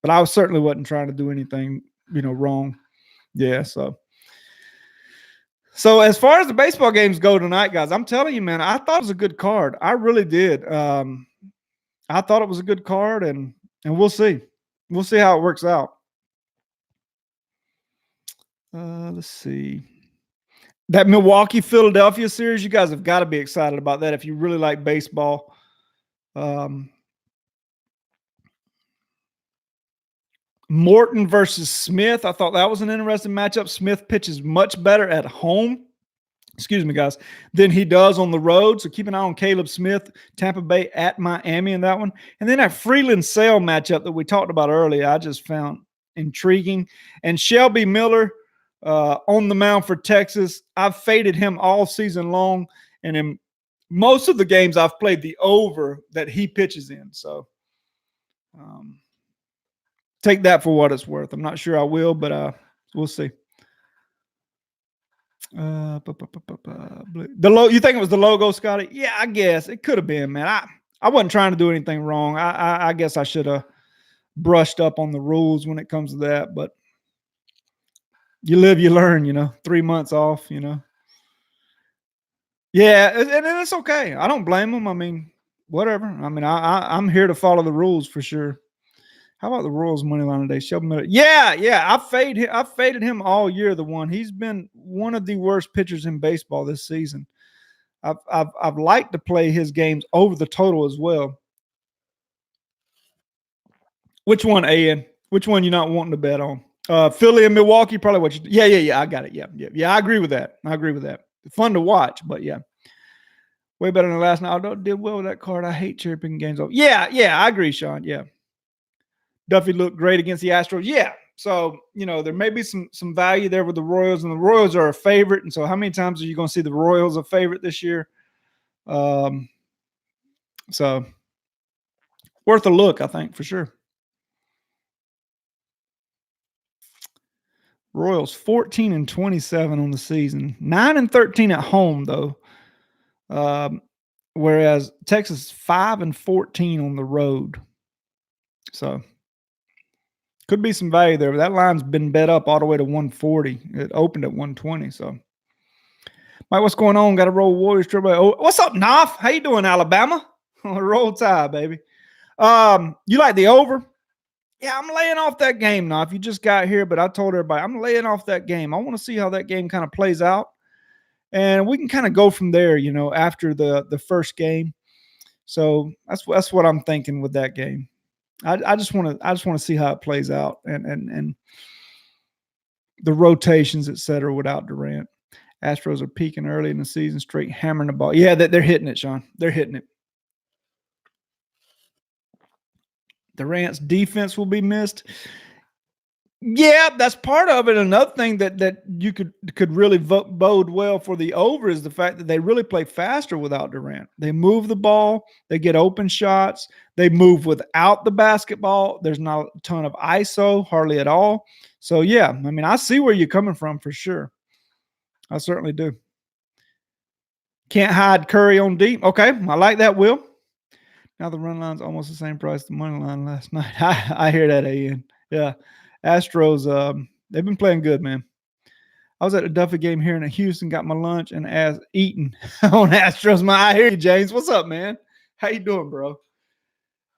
But I certainly wasn't trying to do anything, wrong. Yeah, so as far as the baseball games go tonight, guys, I'm telling you, man, I thought it was a good card. I really did. I thought it was a good card, and we'll see. We'll see how it works out. Let's see. That Milwaukee-Philadelphia series, you guys have got to be excited about that if you really like baseball. Morton versus Smith. I thought that was an interesting matchup. Smith pitches much better at home, guys, than he does on the road. So keep an eye on Caleb Smith, Tampa Bay at Miami in that one. And then that Freeland-Sale matchup that we talked about earlier, I just found intriguing. And Shelby Miller on the mound for Texas, I've faded him all season long. And in most of the games, I've played the over that he pitches in. So take that for what it's worth. I'm not sure I will, but we'll see. You think it was the logo, Scotty? Yeah, I guess it could have been, man. I wasn't trying to do anything wrong. I guess I should have brushed up on the rules when it comes to that, but you live, you learn, 3 months off, Yeah, and it's okay. I don't blame them. I mean, whatever. I mean, I'm here to follow the rules for sure. How about the Royals money line today? Shelby Miller. Yeah. I faded him all year. The one he's been one of the worst pitchers in baseball this season. I've liked to play his games over the total as well. Which one, Ian? Which one you not wanting to bet on? Philly and Milwaukee, probably what you. Yeah. I got it. Yeah. I agree with that. Fun to watch, but yeah. Way better than last night. I did well with that card. I hate cherry picking games. Yeah. I agree, Sean. Yeah. Duffy looked great against the Astros. Yeah. So, there may be some value there with the Royals, and the Royals are a favorite. And so how many times are you going to see the Royals a favorite this year? So worth a look, I think, for sure. Royals 14-27 on the season, 9-13 at home, though. Whereas Texas 5-14 on the road. So could be some value there, but that line's been bet up all the way to 140. It opened at 120. So, Mike, what's going on? Got to roll Warriors Triple A. Oh, what's up, Knopf? How you doing, Alabama? Roll Tide, baby. You like the over? Yeah, I'm laying off that game, Knopf. You just got here, but I told everybody I'm laying off that game. I want to see how that game kind of plays out, and we can kind of go from there. After the first game. So that's what I'm thinking with that game. I just want to see how it plays out and the rotations, et cetera, without Durant. Astros are peaking early in the season, straight hammering the ball. Yeah, they're hitting it, Sean. They're hitting it. Durant's defense will be missed. Yeah, that's part of it. Another thing that you could really bode well for the over is the fact that they really play faster without Durant. They move the ball, they get open shots, they move without the basketball. There's not a ton of ISO, hardly at all. So yeah, I mean, I see where you're coming from for sure. I certainly do. Can't hide Curry on deep. Okay, I like that, Will. Now the run line's almost the same price the money line last night. I hear that, Ian. Yeah. Astros, they've been playing good, man. I was at the Duffy game here in Houston, got my lunch and eating on Astros. I hear you, James. What's up, man? How you doing, bro?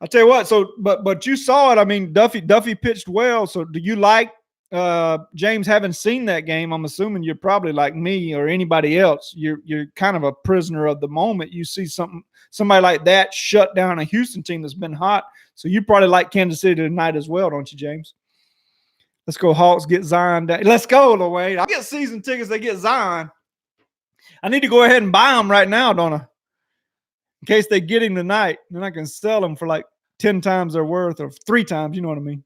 I'll tell you what. So, but you saw it. I mean, Duffy pitched well. So, do you like James? Haven't seen that game. I'm assuming you're probably like me or anybody else. You're kind of a prisoner of the moment. You see somebody like that shut down a Houston team that's been hot. So you probably like Kansas City tonight as well, don't you, James? Let's go Hawks, get Zion down. Let's go, Lil. I'll get season tickets. They get Zion. I need to go ahead and buy them right now, don't I? In case they get him tonight. Then I can sell them for like 10 times their worth or 3 times. You know what I mean?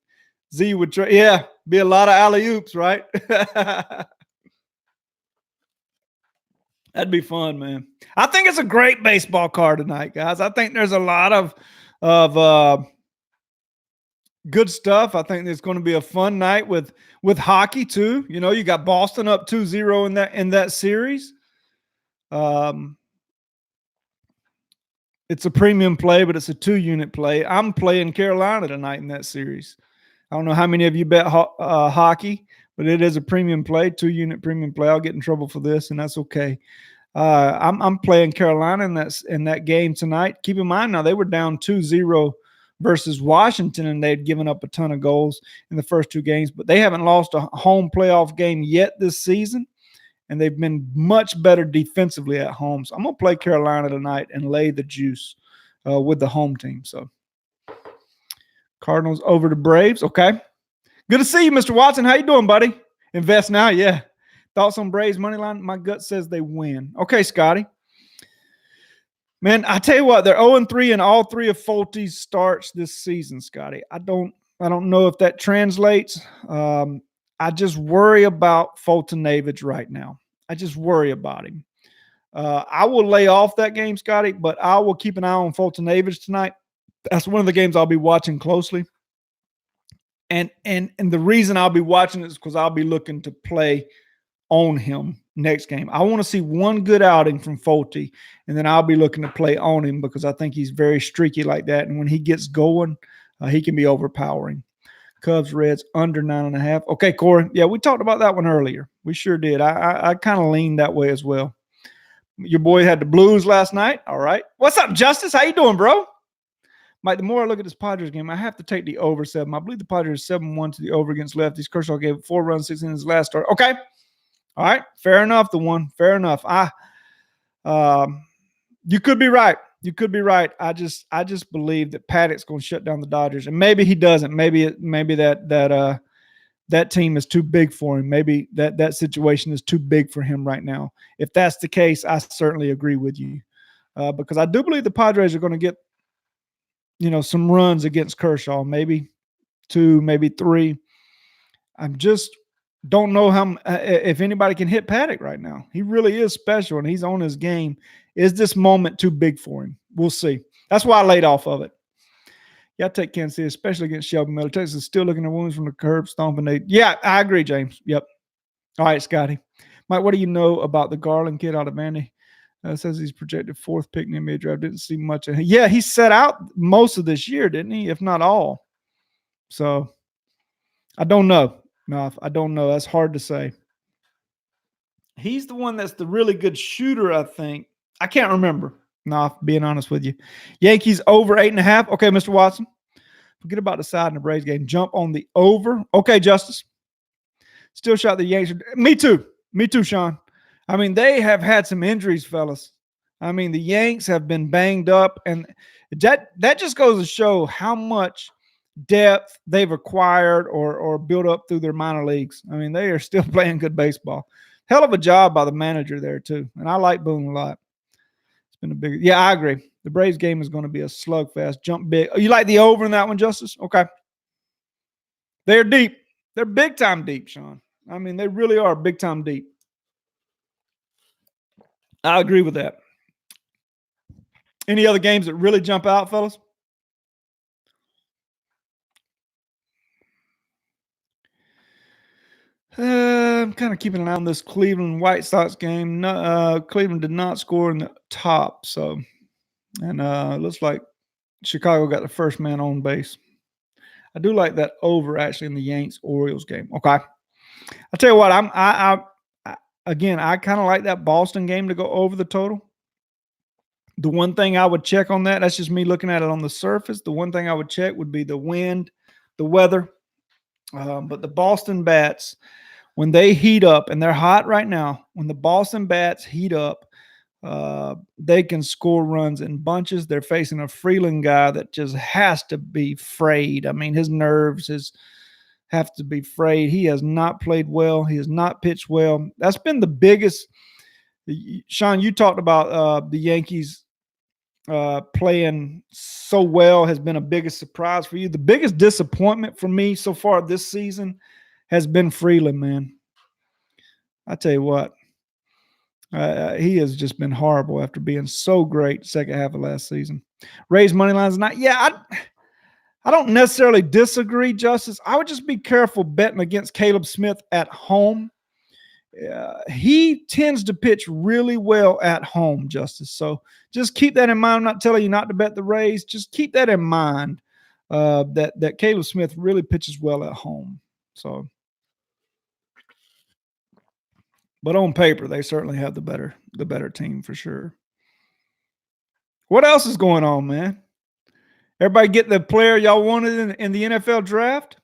Z would try. Yeah, be a lot of alley-oops, right? That'd be fun, man. I think it's a great baseball card tonight, guys. I think there's a lot of good stuff. I think it's going to be a fun night with hockey too. You got Boston up 2-0 in that series. It's a premium play, but it's a 2-unit play. I'm playing Carolina tonight in that series. I don't know how many of you bet hockey, but it is a premium play, 2-unit premium play. I'll get in trouble for this, and that's okay. I'm playing Carolina in that game tonight. Keep in mind now they were down 2-0 versus Washington, and they'd given up a ton of goals in the first 2 games, but they haven't lost a home playoff game yet this season, and they've been much better defensively at home. So I'm going to play Carolina tonight and lay the juice with the home team. So Cardinals over the Braves. Okay. Good to see you, Mr. Watson. How you doing, buddy? Invest now? Yeah. Thoughts on Braves money line? My gut says they win. Okay, Scotty. Man, I tell you what, they're 0-3 in all 3 of Fult's starts this season, Scotty. I don't I don't know if that translates. I just worry about Fulton-Davis right now. I just worry about him. I will lay off that game, Scotty, but I will keep an eye on Fulton-Davis tonight. That's one of the games I'll be watching closely. And the reason I'll be watching it is because I'll be looking to play on him next game. I want to see one good outing from Fulty, and then I'll be looking to play on him because I think he's very streaky like that. And when he gets going, he can be overpowering. Cubs, Reds, under 9.5. Okay, Corey. Yeah, we talked about that one earlier. We sure did. I kind of leaned that way as well. Your boy had the Blues last night. All right. What's up, Justice? How you doing, bro? Mike, the more I look at this Padres game, I have to take the over 7. I believe the Padres 7-1 to the over against lefties. Kershaw gave 4 runs, 6 in his last start. Okay. All right. Fair enough, the one. Fair enough. You could be right. You could be right. I just believe that Paddock's going to shut down the Dodgers. And maybe he doesn't. Maybe that team is too big for him. Maybe that situation is too big for him right now. If that's the case, I certainly agree with you. Because I do believe the Padres are going to get some runs against Kershaw, maybe 2, maybe 3. I just don't know if anybody can hit Paddock right now. He really is special, and he's on his game. Is this moment too big for him? We'll see. That's why I laid off of it. Yeah, I take Kansas City, especially against Shelby Miller. Texas is still looking at wounds from the curb stomping. Yeah, I agree, James. Yep. All right, Scotty. Mike, what do you know about the Garland kid out of Vandy? Says he's projected 4th pick in the NBA draft. Didn't see much of him. Yeah, he set out most of this year, didn't he? If not all. So I don't know. No, I don't know. That's hard to say. He's the one that's the really good shooter, I think. I can't remember. No, being honest with you. Yankees over 8.5. Okay, Mr. Watson. Forget about the side in the Braves game. Jump on the over. Okay, Justice. Still shot the Yankees. Me too. Me too, Shaun. I mean, they have had some injuries, fellas. I mean, the Yanks have been banged up, and that just goes to show how much depth they've acquired or built up through their minor leagues. I mean, they are still playing good baseball. Hell of a job by the manager there, too. And I like Boone a lot. It's been a big – yeah, I agree. The Braves game is going to be a slugfest. Jump big. Oh, you like the over in that one, Justice? Okay. They're deep. They're big-time deep, Shaun. I mean, they really are big-time deep. I agree with that. Any other games that really jump out, fellas? I'm kind of keeping an eye on this Cleveland White Sox game. Cleveland did not score in the top, and it looks like Chicago got the first man on base. I do like that over actually in the Yanks Orioles game. Okay, I'll tell you what. I kind of like that Boston game to go over the total. The one thing I would check on that's just me looking at it on the surface. The one thing I would check would be the wind, the weather. But the Boston bats, when they heat up, and they're hot right now, when the Boston bats heat up, they can score runs in bunches. They're facing a Freeland guy that just has to be frayed. I mean, his nerves have to be frayed. He has not played well. He has not pitched well. That's been the biggest. Shaun, you talked about the Yankees playing so well has been a biggest surprise for you. The biggest disappointment for me so far this season has been Freeland, man. I tell you what, he has just been horrible after being so great second half of last season. Raise money lines not. Yeah, I don't necessarily disagree, Justice. I would just be careful betting against Caleb Smith at home. He tends to pitch really well at home, Justice. So just keep that in mind. I'm not telling you not to bet the Rays. Just keep that in mind that Caleb Smith really pitches well at home. So, but on paper, they certainly have the better team for sure. What else is going on, man? Everybody get the player y'all wanted in the NFL draft?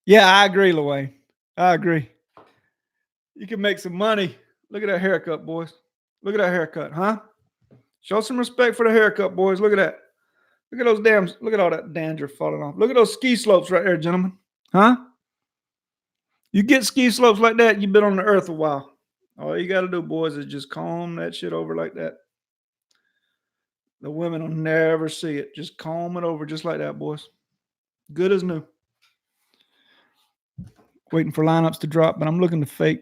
Yeah, I agree, LaWayne. I agree. You can make some money. Look at that haircut, boys. Look at that haircut, huh? Show some respect for the haircut, boys. Look at that. Look at those look at all that dandruff falling off. Look at those ski slopes right there, gentlemen. Huh? You get ski slopes like that, you've been on the earth a while. All you got to do, boys, is just comb that shit over like that. The women will never see it. Just comb it over just like that, boys. Good as new. Waiting for lineups to drop, but I'm looking to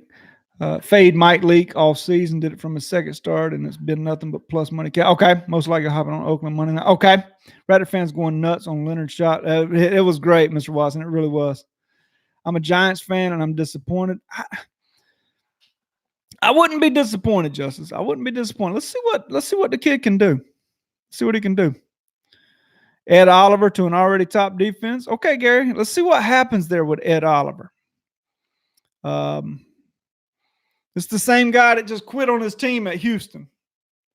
fade Mike Leake all season. Did it from his second start, and it's been nothing but plus money. Okay, most likely hopping on Oakland money line. Okay, Raptor fans going nuts on Leonard's shot. It was great, Mr. Watson. It really was. I'm a Giants fan, and I'm disappointed. I wouldn't be disappointed, Justice. I wouldn't be disappointed. Let's see what the kid can do. See what he can do. Ed Oliver to an already top defense. Okay, Gary, let's see what happens there with Ed Oliver. It's the same guy that just quit on his team at Houston.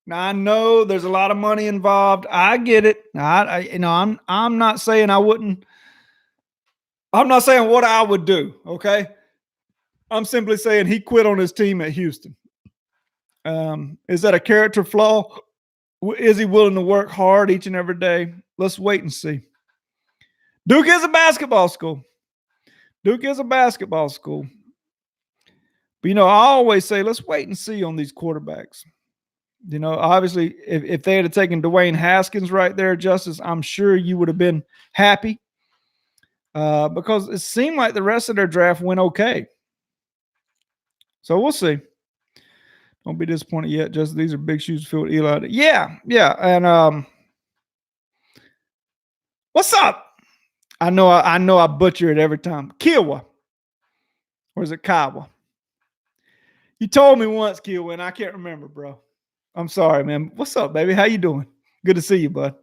Now I know there's a lot of money involved. I get it. I'm not saying I wouldn't. I'm not saying what I would do. Okay, I'm simply saying he quit on his team at Houston. Is that a character flaw? Is he willing to work hard each and every day? Let's wait and see. Duke is a basketball school. Duke is a basketball school. But, I always say, let's wait and see on these quarterbacks. Obviously, if they had taken Dwayne Haskins right there, Justice, I'm sure you would have been happy because it seemed like the rest of their draft went okay. So we'll see. Don't be disappointed yet. Just these are big shoes to fill with Eli. Yeah. And what's up? I know I butcher it every time. Kiowa. Or is it Kiowa? You told me once, Kiowa, and I can't remember, bro. I'm sorry, man. What's up, baby? How you doing? Good to see you, bud.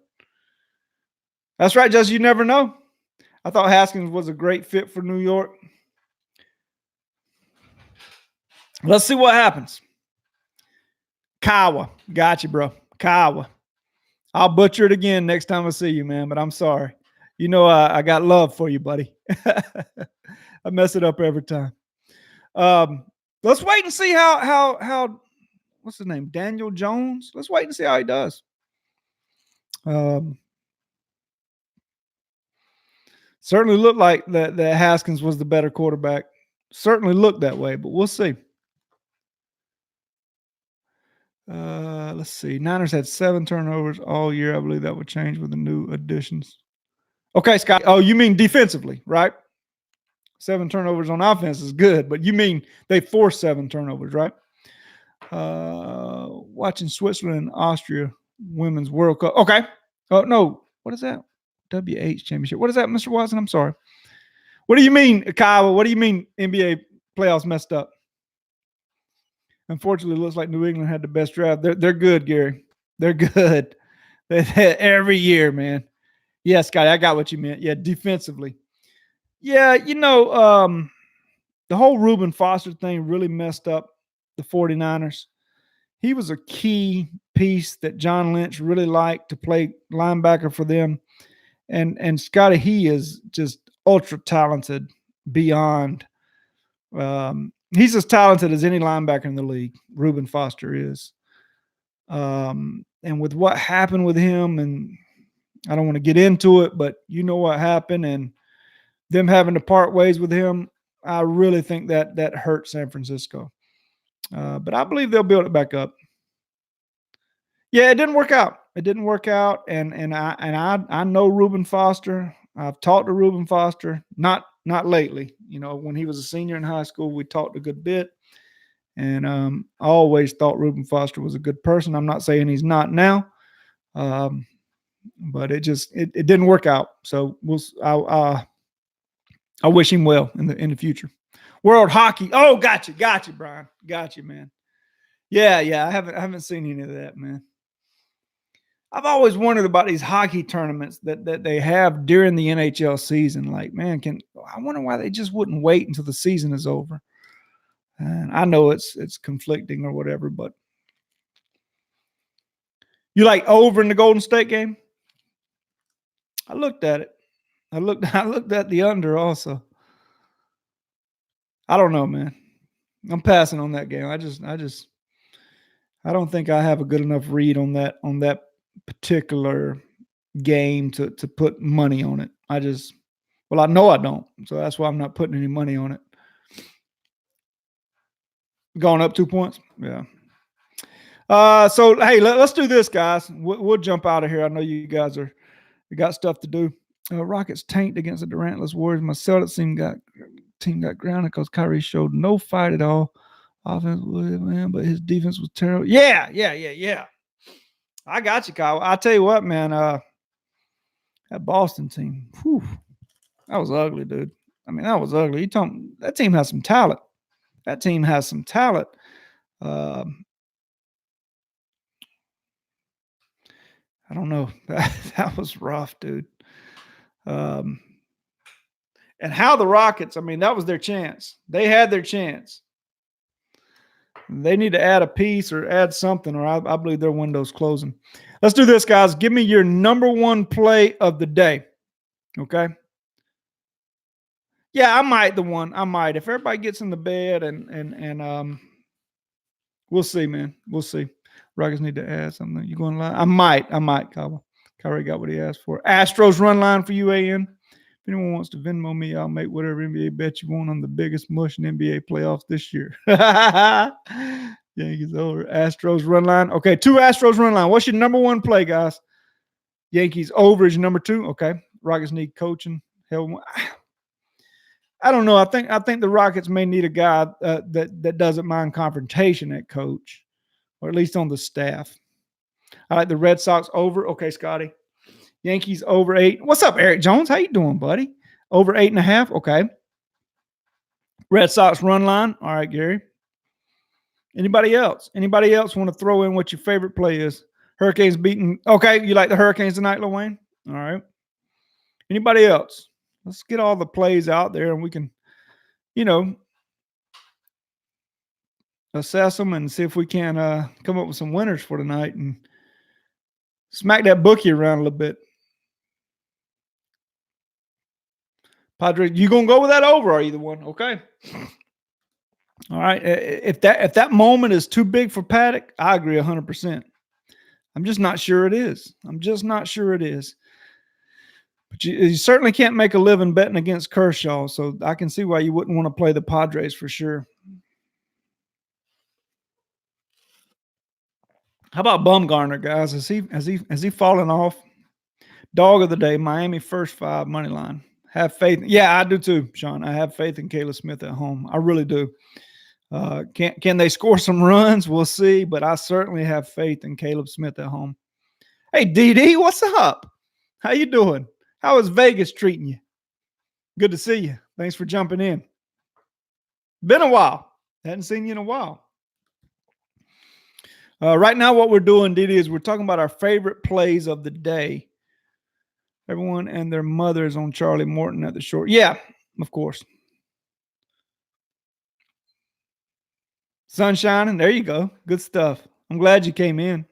That's right, Justin. You never know. I thought Haskins was a great fit for New York. Let's see what happens. Kiowa. Got you, bro. Kiowa. I'll butcher it again next time I see you, man, but I'm sorry. I got love for you, buddy. I mess it up every time. Let's wait and see how what's his name? Daniel Jones. Let's wait and see how he does. Certainly looked like that Haskins was the better quarterback. Certainly looked that way, but we'll see. Let's see. Niners had 7 turnovers all year. I believe that would change with the new additions. Okay, Scott. Oh, you mean defensively, right? 7 turnovers on offense is good, but you mean they forced 7 turnovers, right? Watching Switzerland and Austria Women's World Cup. Okay. Oh, no. What is that? WH Championship. What is that, Mr. Watson? I'm sorry. What do you mean, Kyle? What do you mean NBA playoffs messed up? Unfortunately, it looks like New England had the best draft. They're good, Gary. They're good. Every year, man. Yeah, Scotty, I got what you meant. Yeah, defensively. Yeah, the whole Reuben Foster thing really messed up the 49ers. He was a key piece that John Lynch really liked to play linebacker for them. And Scotty, he is just ultra talented beyond. He's as talented as any linebacker in the league. Reuben Foster is. And with what happened with him, and I don't want to get into it, but you know what happened, and them having to part ways with him, I really think that hurt San Francisco. But I believe they'll build it back up. Yeah, it didn't work out. It didn't work out, and I know Reuben Foster. I've talked to Reuben Foster, not lately. When he was a senior in high school, we talked a good bit, and I always thought Reuben Foster was a good person. I'm not saying he's not now, but it didn't work out. So I wish him well in the future. World hockey. Oh, got you, Brian. Got you, man. Yeah. I haven't seen any of that, man. I've always wondered about these hockey tournaments that they have during the NHL season. Like, man, I wonder why they just wouldn't wait until the season is over. And I know it's conflicting or whatever, but you like over in the Golden State game? I looked at it. I looked at the under also. I don't know, man. I'm passing on that game. I don't think I have a good enough read on that particular game to put money on it. I know I don't. So that's why I'm not putting any money on it. Going up 2 points? Yeah. So, hey, let's do this, guys. We'll jump out of here. I know you guys you got stuff to do. Rockets tanked against the Durantless Warriors. My Celtics team got grounded because Kyrie showed no fight at all. Offense was, man, but his defense was terrible. Yeah. I got you, Kyle. I tell you what, man. That Boston team, whew, that was ugly, dude. I mean, that was ugly. That team has some talent. That team has some talent. I don't know. That was rough, dude. And how the Rockets, I mean, that was their chance. They had their chance. They need to add a piece or add something, or I believe their window's closing. Let's do this, guys. Give me your number one play of the day. Okay. Yeah, I might. If everybody gets in the bed and we'll see, man. We'll see. Rockets need to add something. You going live? I might, Kyle. Kyrie got what he asked for. Astros run line for UAN. If anyone wants to Venmo me, I'll make whatever NBA bet you want on the biggest mush in NBA playoffs this year. Yankees over. Astros run line. Okay, 2 Astros run line. What's your number one play, guys? Yankees over is your number 2. Okay. Rockets need coaching. Hell, I don't know. I think the Rockets may need a guy that doesn't mind confrontation at coach, or at least on the staff. I like the Red Sox over. Okay, Scotty. Yankees over 8. What's up, Eric Jones? How you doing, buddy? Over 8.5. Okay. Red Sox run line. All right, Gary. Anybody else? Anybody else want to throw in what your favorite play is? Hurricanes beating. Okay, you like the Hurricanes tonight, Lil-Wayne? All right. Anybody else? Let's get all the plays out there and we can, assess them and see if we can come up with some winners for tonight and smack that bookie around a little bit. Padre, you gonna go with that over? Or either one? Okay. All right. If that moment is too big for Paddock, I agree 100%. I'm just not sure it is. But you certainly can't make a living betting against Kershaw, so I can see why you wouldn't want to play the Padres for sure. How about Bumgarner, guys? Has he fallen off? Dog of the day, Miami first 5 money line. Have faith. Yeah, I do too, Sean. I have faith in Caleb Smith at home. I really do. Can they score some runs? We'll see, but I certainly have faith in Caleb Smith at home. Hey, DD, what's up? How you doing? How is Vegas treating you? Good to see you. Thanks for jumping in. Been a while. Hadn't seen you in a while. Right now, what we're doing, Didi, is we're talking about our favorite plays of the day. Everyone and their mother is on Charlie Morton at the short. Yeah, of course. Sun shining. There you go. Good stuff. I'm glad you came in.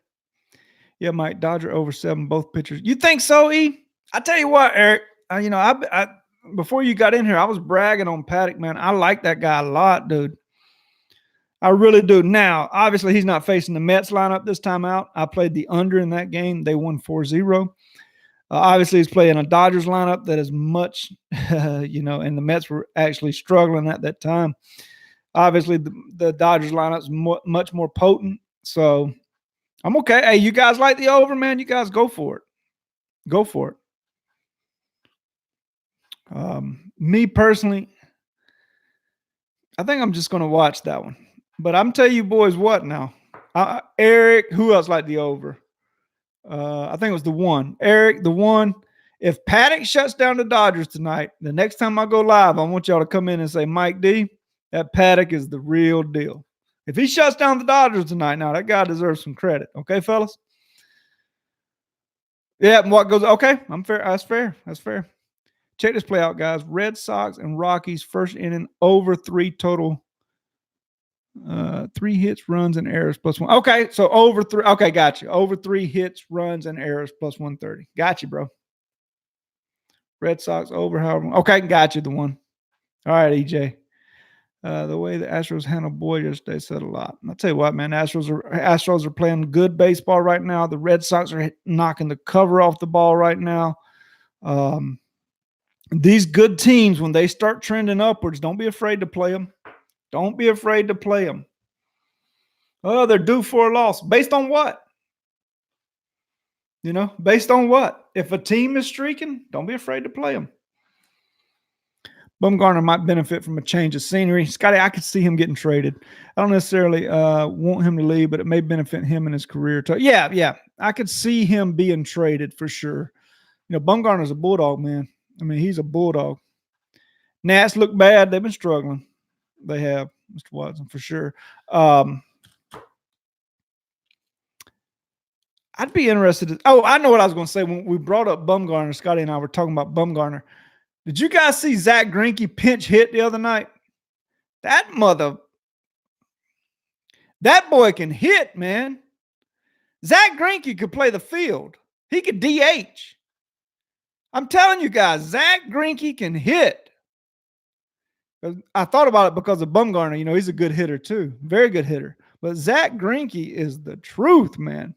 Yeah, Mike, Dodger over 7, both pitchers. You think so, E? I tell you what, Eric. I before you got in here, I was bragging on Paddock, man. I like that guy a lot, dude. I really do. Now, obviously, he's not facing the Mets lineup this time out. I played the under in that game. They won 4-0. Obviously, he's playing a Dodgers lineup that is much, and the Mets were actually struggling at that time. Obviously, the Dodgers lineup is much more potent. So I'm okay. Hey, you guys like the over, man? You guys go for it. Go for it. Me personally, I think I'm just going to watch that one. But I'm telling you boys what now. Eric, who else liked the over? I think it was the one. Eric, the one. If Paddock shuts down the Dodgers tonight, the next time I go live, I want y'all to come in and say, Mike D, that Paddock is the real deal. If he shuts down the Dodgers tonight, now that guy deserves some credit. Okay, fellas? Yeah, what goes? Okay, I'm fair. That's fair. Check this play out, guys. Red Sox and Rockies first inning over 3 total. 3 hits, runs, and errors +1. Okay, so over 3. Okay, got you. Over 3 hits, runs, and errors +130. Got you, bro. Red Sox over however. Okay, got you, the one. All right, EJ. The way the Astros handled Boyd yesterday said a lot. I'll tell you what, man. Astros are playing good baseball right now. The Red Sox are knocking the cover off the ball right now. These good teams, when they start trending upwards, don't be afraid to play them. Don't be afraid to play them. Oh, they're due for a loss. Based on what? Based on what? If a team is streaking, don't be afraid to play them. Bumgarner might benefit from a change of scenery. Scotty, I could see him getting traded. I don't necessarily want him to leave, but it may benefit him in his career. Yeah. I could see him being traded for sure. Bumgarner's a bulldog, man. I mean, he's a bulldog. Nats look bad. They've been struggling. They have, Mr. Watson, for sure. I'd be interested. I know what I was going to say. When we brought up Bumgarner, Scotty and I were talking about Bumgarner. Did you guys see Zack Greinke pinch hit the other night? That boy can hit, man. Zack Greinke could play the field. He could DH. I'm telling you guys, Zack Greinke can hit. I thought about it because of Bumgarner. He's a good hitter too. Very good hitter. But Zack Greinke is the truth, man.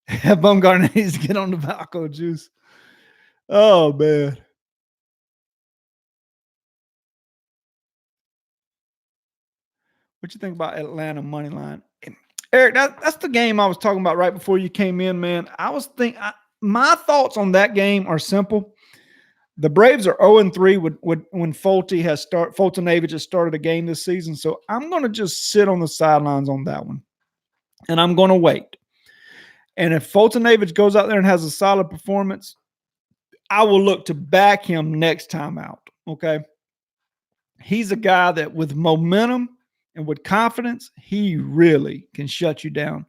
Bumgarner needs to get on the Valco juice. Oh, man. What you think about Atlanta money line? Eric, that's the game I was talking about right before you came in, man. My thoughts on that game are simple. The Braves are 0-3 when Fultonavich has started a game this season. So I'm going to just sit on the sidelines on that one. And I'm going to wait. And if Fultonavich goes out there and has a solid performance, I will look to back him next time out. Okay. He's a guy that with momentum and with confidence, he really can shut you down.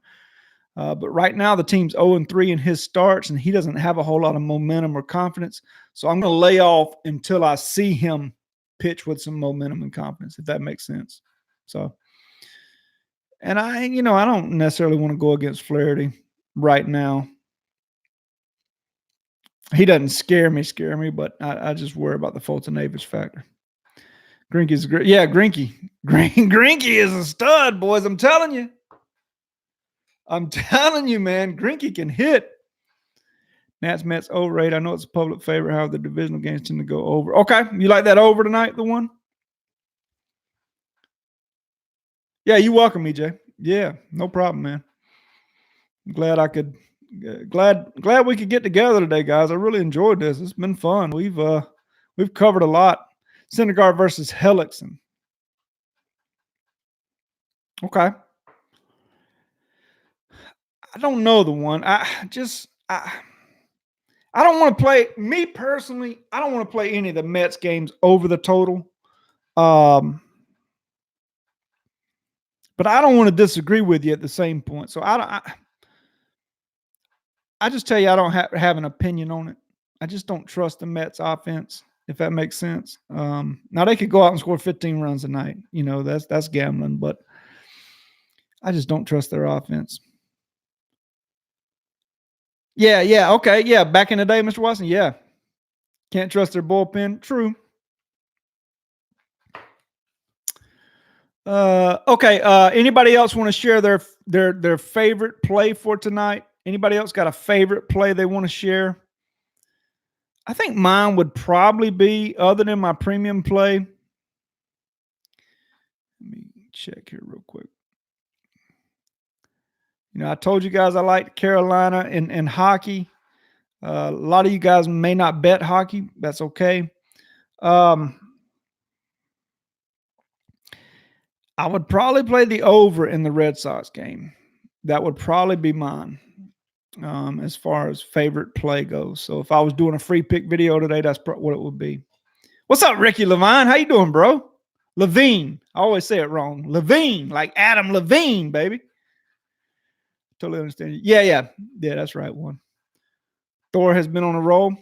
But right now, the team's 0-3 in his starts, and he doesn't have a whole lot of momentum or confidence. So I'm going to lay off until I see him pitch with some momentum and confidence, if that makes sense. So, and I don't necessarily want to go against Flaherty right now. He doesn't scare me, but I just worry about the Fultonavich factor. Greinke's great. Yeah, Greinke. Greinke is a stud, boys. I'm telling you, man. Greinke can hit. Nats Mets over 8. I know it's a public favorite. How the divisional games tend to go over. Okay, you like that over tonight? The one. Yeah, you welcome me, Jay. Yeah, no problem, man. I'm glad I could. Glad we could get together today, guys. I really enjoyed this. It's been fun. We've covered a lot. Syndergaard versus Hellickson. Okay. I don't know the one. I don't want to play. Me personally, I don't want to play any of the Mets games over the total. But I don't want to disagree with you at the same point. So I just tell you, I don't have an opinion on it. I just don't trust the Mets offense, if that makes sense. Now they could go out and score 15 runs a night. That's gambling, but I just don't trust their offense. Yeah. Okay. Yeah. Back in the day, Mr. Watson. Yeah. Can't trust their bullpen. True. Okay. Anybody else want to share their favorite play for tonight? Anybody else got a favorite play they want to share? I think mine would probably be, other than my premium play. Let me check here real quick. I told you guys I like Carolina in hockey. A lot of you guys may not bet hockey. That's okay. I would probably play the over in the Red Sox game. That would probably be mine as far as favorite play goes. So if I was doing a free pick video today, that's what it would be. What's up, Ricky Levine? How you doing, bro? Levine. I always say it wrong. Levine, like Adam Levine, baby. Totally understand you. Yeah, that's right. One. Thor has been on a roll.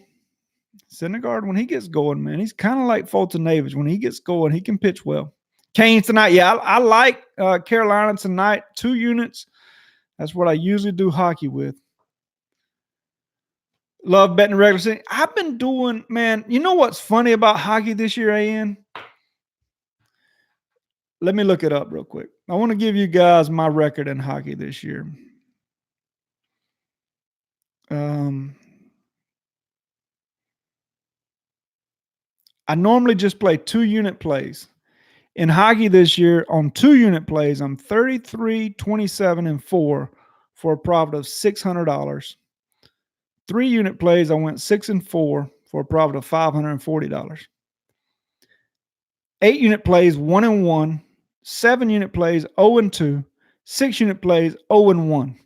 Syndergaard, when he gets going, man, he's kind of like Fultonavich. When he gets going, he can pitch well. Canes tonight. Yeah, I like Carolina tonight. 2 units. That's what I usually do hockey with. Love betting regular season. I've been doing, man, you know what's funny about hockey this year, AN? Let me look it up real quick. I want to give you guys my record in hockey this year. I normally just play 2-unit plays. In hockey this year, on 2-unit plays, I'm 33, 27, and 4 for a profit of $600. 3-unit plays, I went 6-4 for a profit of $540. 8-unit plays, 1-1. 7-unit plays, 0-2. 6-unit plays, 0-1.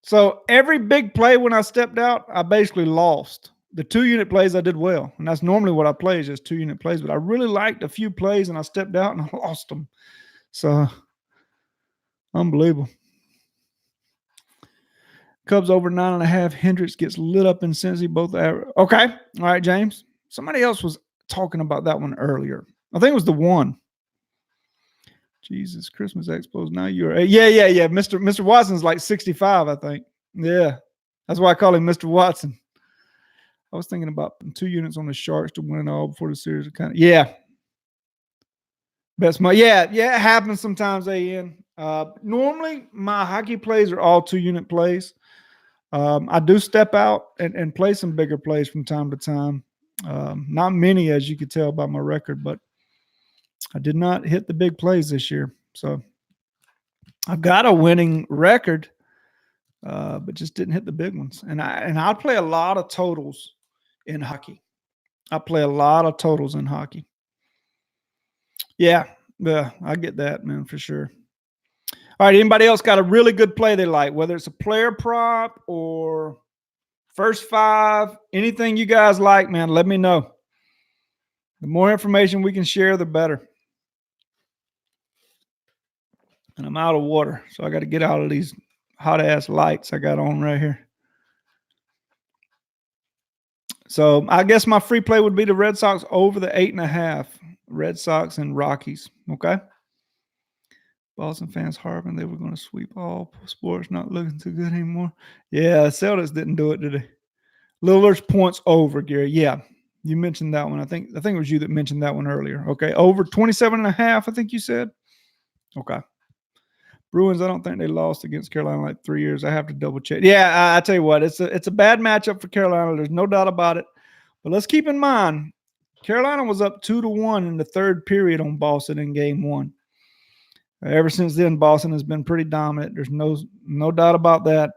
So every big play when I stepped out, I basically lost. The 2-unit plays I did well, and that's normally what I play is just 2-unit plays. But I really liked a few plays, and I stepped out and I lost them. So unbelievable. Cubs over 9.5. Hendricks gets lit up in Cincy. Both okay. All right, James. Somebody else was talking about that one earlier. I think it was the one. Jesus, Christmas Expos. Now you're yeah. Mr. Watson's like 65, I think. Yeah. That's why I call him Mr. Watson. I was thinking about 2 units on the Sharks to win it all before the series. Yeah. Best money. Yeah, it happens sometimes, AN. Normally, my hockey plays are all 2-unit plays. I do step out and play some bigger plays from time to time. Not many, as you could tell by my record, but I did not hit the big plays this year. So I've got a winning record, but just didn't hit the big ones. And I play a lot of totals in hockey. I play a lot of totals in hockey. Yeah, I get that, man, for sure. All right, anybody else got a really good play they like, whether it's a player prop or first 5, anything you guys like, man, let me know. The more information we can share, the better. And I'm out of water, so I got to get out of these hot-ass lights I got on right here. So I guess my free play would be the Red Sox over the 8.5. Red Sox and Rockies, okay? Boston fans harping they were going to sweep all sports, not looking too good anymore. Yeah, Celtics didn't do it, did they? Lillard's points over, Gary. Yeah, you mentioned that one. I think it was you that mentioned that one earlier. Okay, over 27.5, I think you said. Okay. Bruins, I don't think they lost against Carolina like 3 years. I have to double check. Yeah, I tell you what, it's a bad matchup for Carolina. There's no doubt about it. But let's keep in mind, Carolina was up 2-1 in the third period on Boston in Game 1. Ever since then, Boston has been pretty dominant. There's no doubt about that.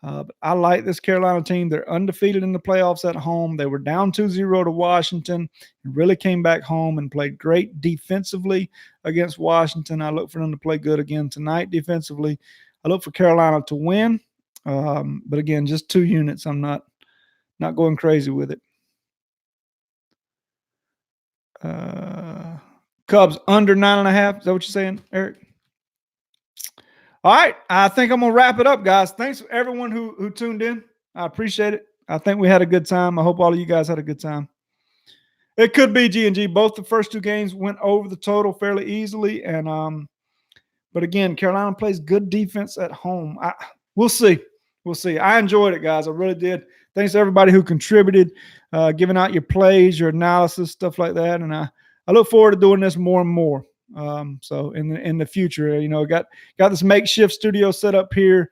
But I like this Carolina team. They're undefeated in the playoffs at home. They were down 2-0 to Washington and really came back home and played great defensively against Washington. I look for them to play good again tonight defensively. I look for Carolina to win. But again, just 2 units. I'm not going crazy with it. Cubs under 9.5. Is that what you're saying, Eric? All right. I think I'm going to wrap it up, guys. Thanks for everyone who tuned in. I appreciate it. I think we had a good time. I hope all of you guys had a good time. It could be G&G. Both the first 2 games went over the total fairly easily. But again, Carolina plays good defense at home. We'll see. We'll see. I enjoyed it, guys. I really did. Thanks to everybody who contributed, giving out your plays, your analysis, stuff like that. And I look forward to doing this more and more. So in the future, got this makeshift studio set up here.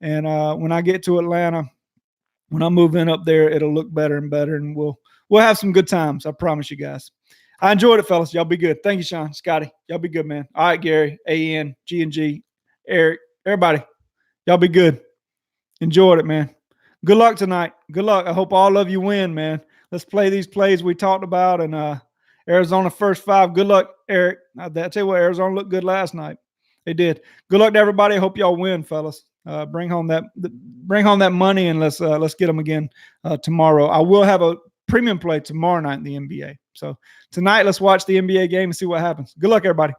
And when I get to Atlanta, when I move in up there, it'll look better and better. And we'll have some good times. I promise you guys. I enjoyed it, fellas. Y'all be good. Thank you, Shaun, Scotty. Y'all be good, man. All right, Gary, AN, G&G, Eric, everybody. Y'all be good. Enjoyed it, man. Good luck tonight. Good luck. I hope all of you win, man. Let's play these plays we talked about. And Arizona first 5. Good luck, Eric. I tell you what, Arizona looked good last night. They did. Good luck to everybody. Hope y'all win, fellas. Bring home that money, and let's get them again tomorrow. I will have a premium play tomorrow night in the NBA. So tonight, let's watch the NBA game and see what happens. Good luck, everybody.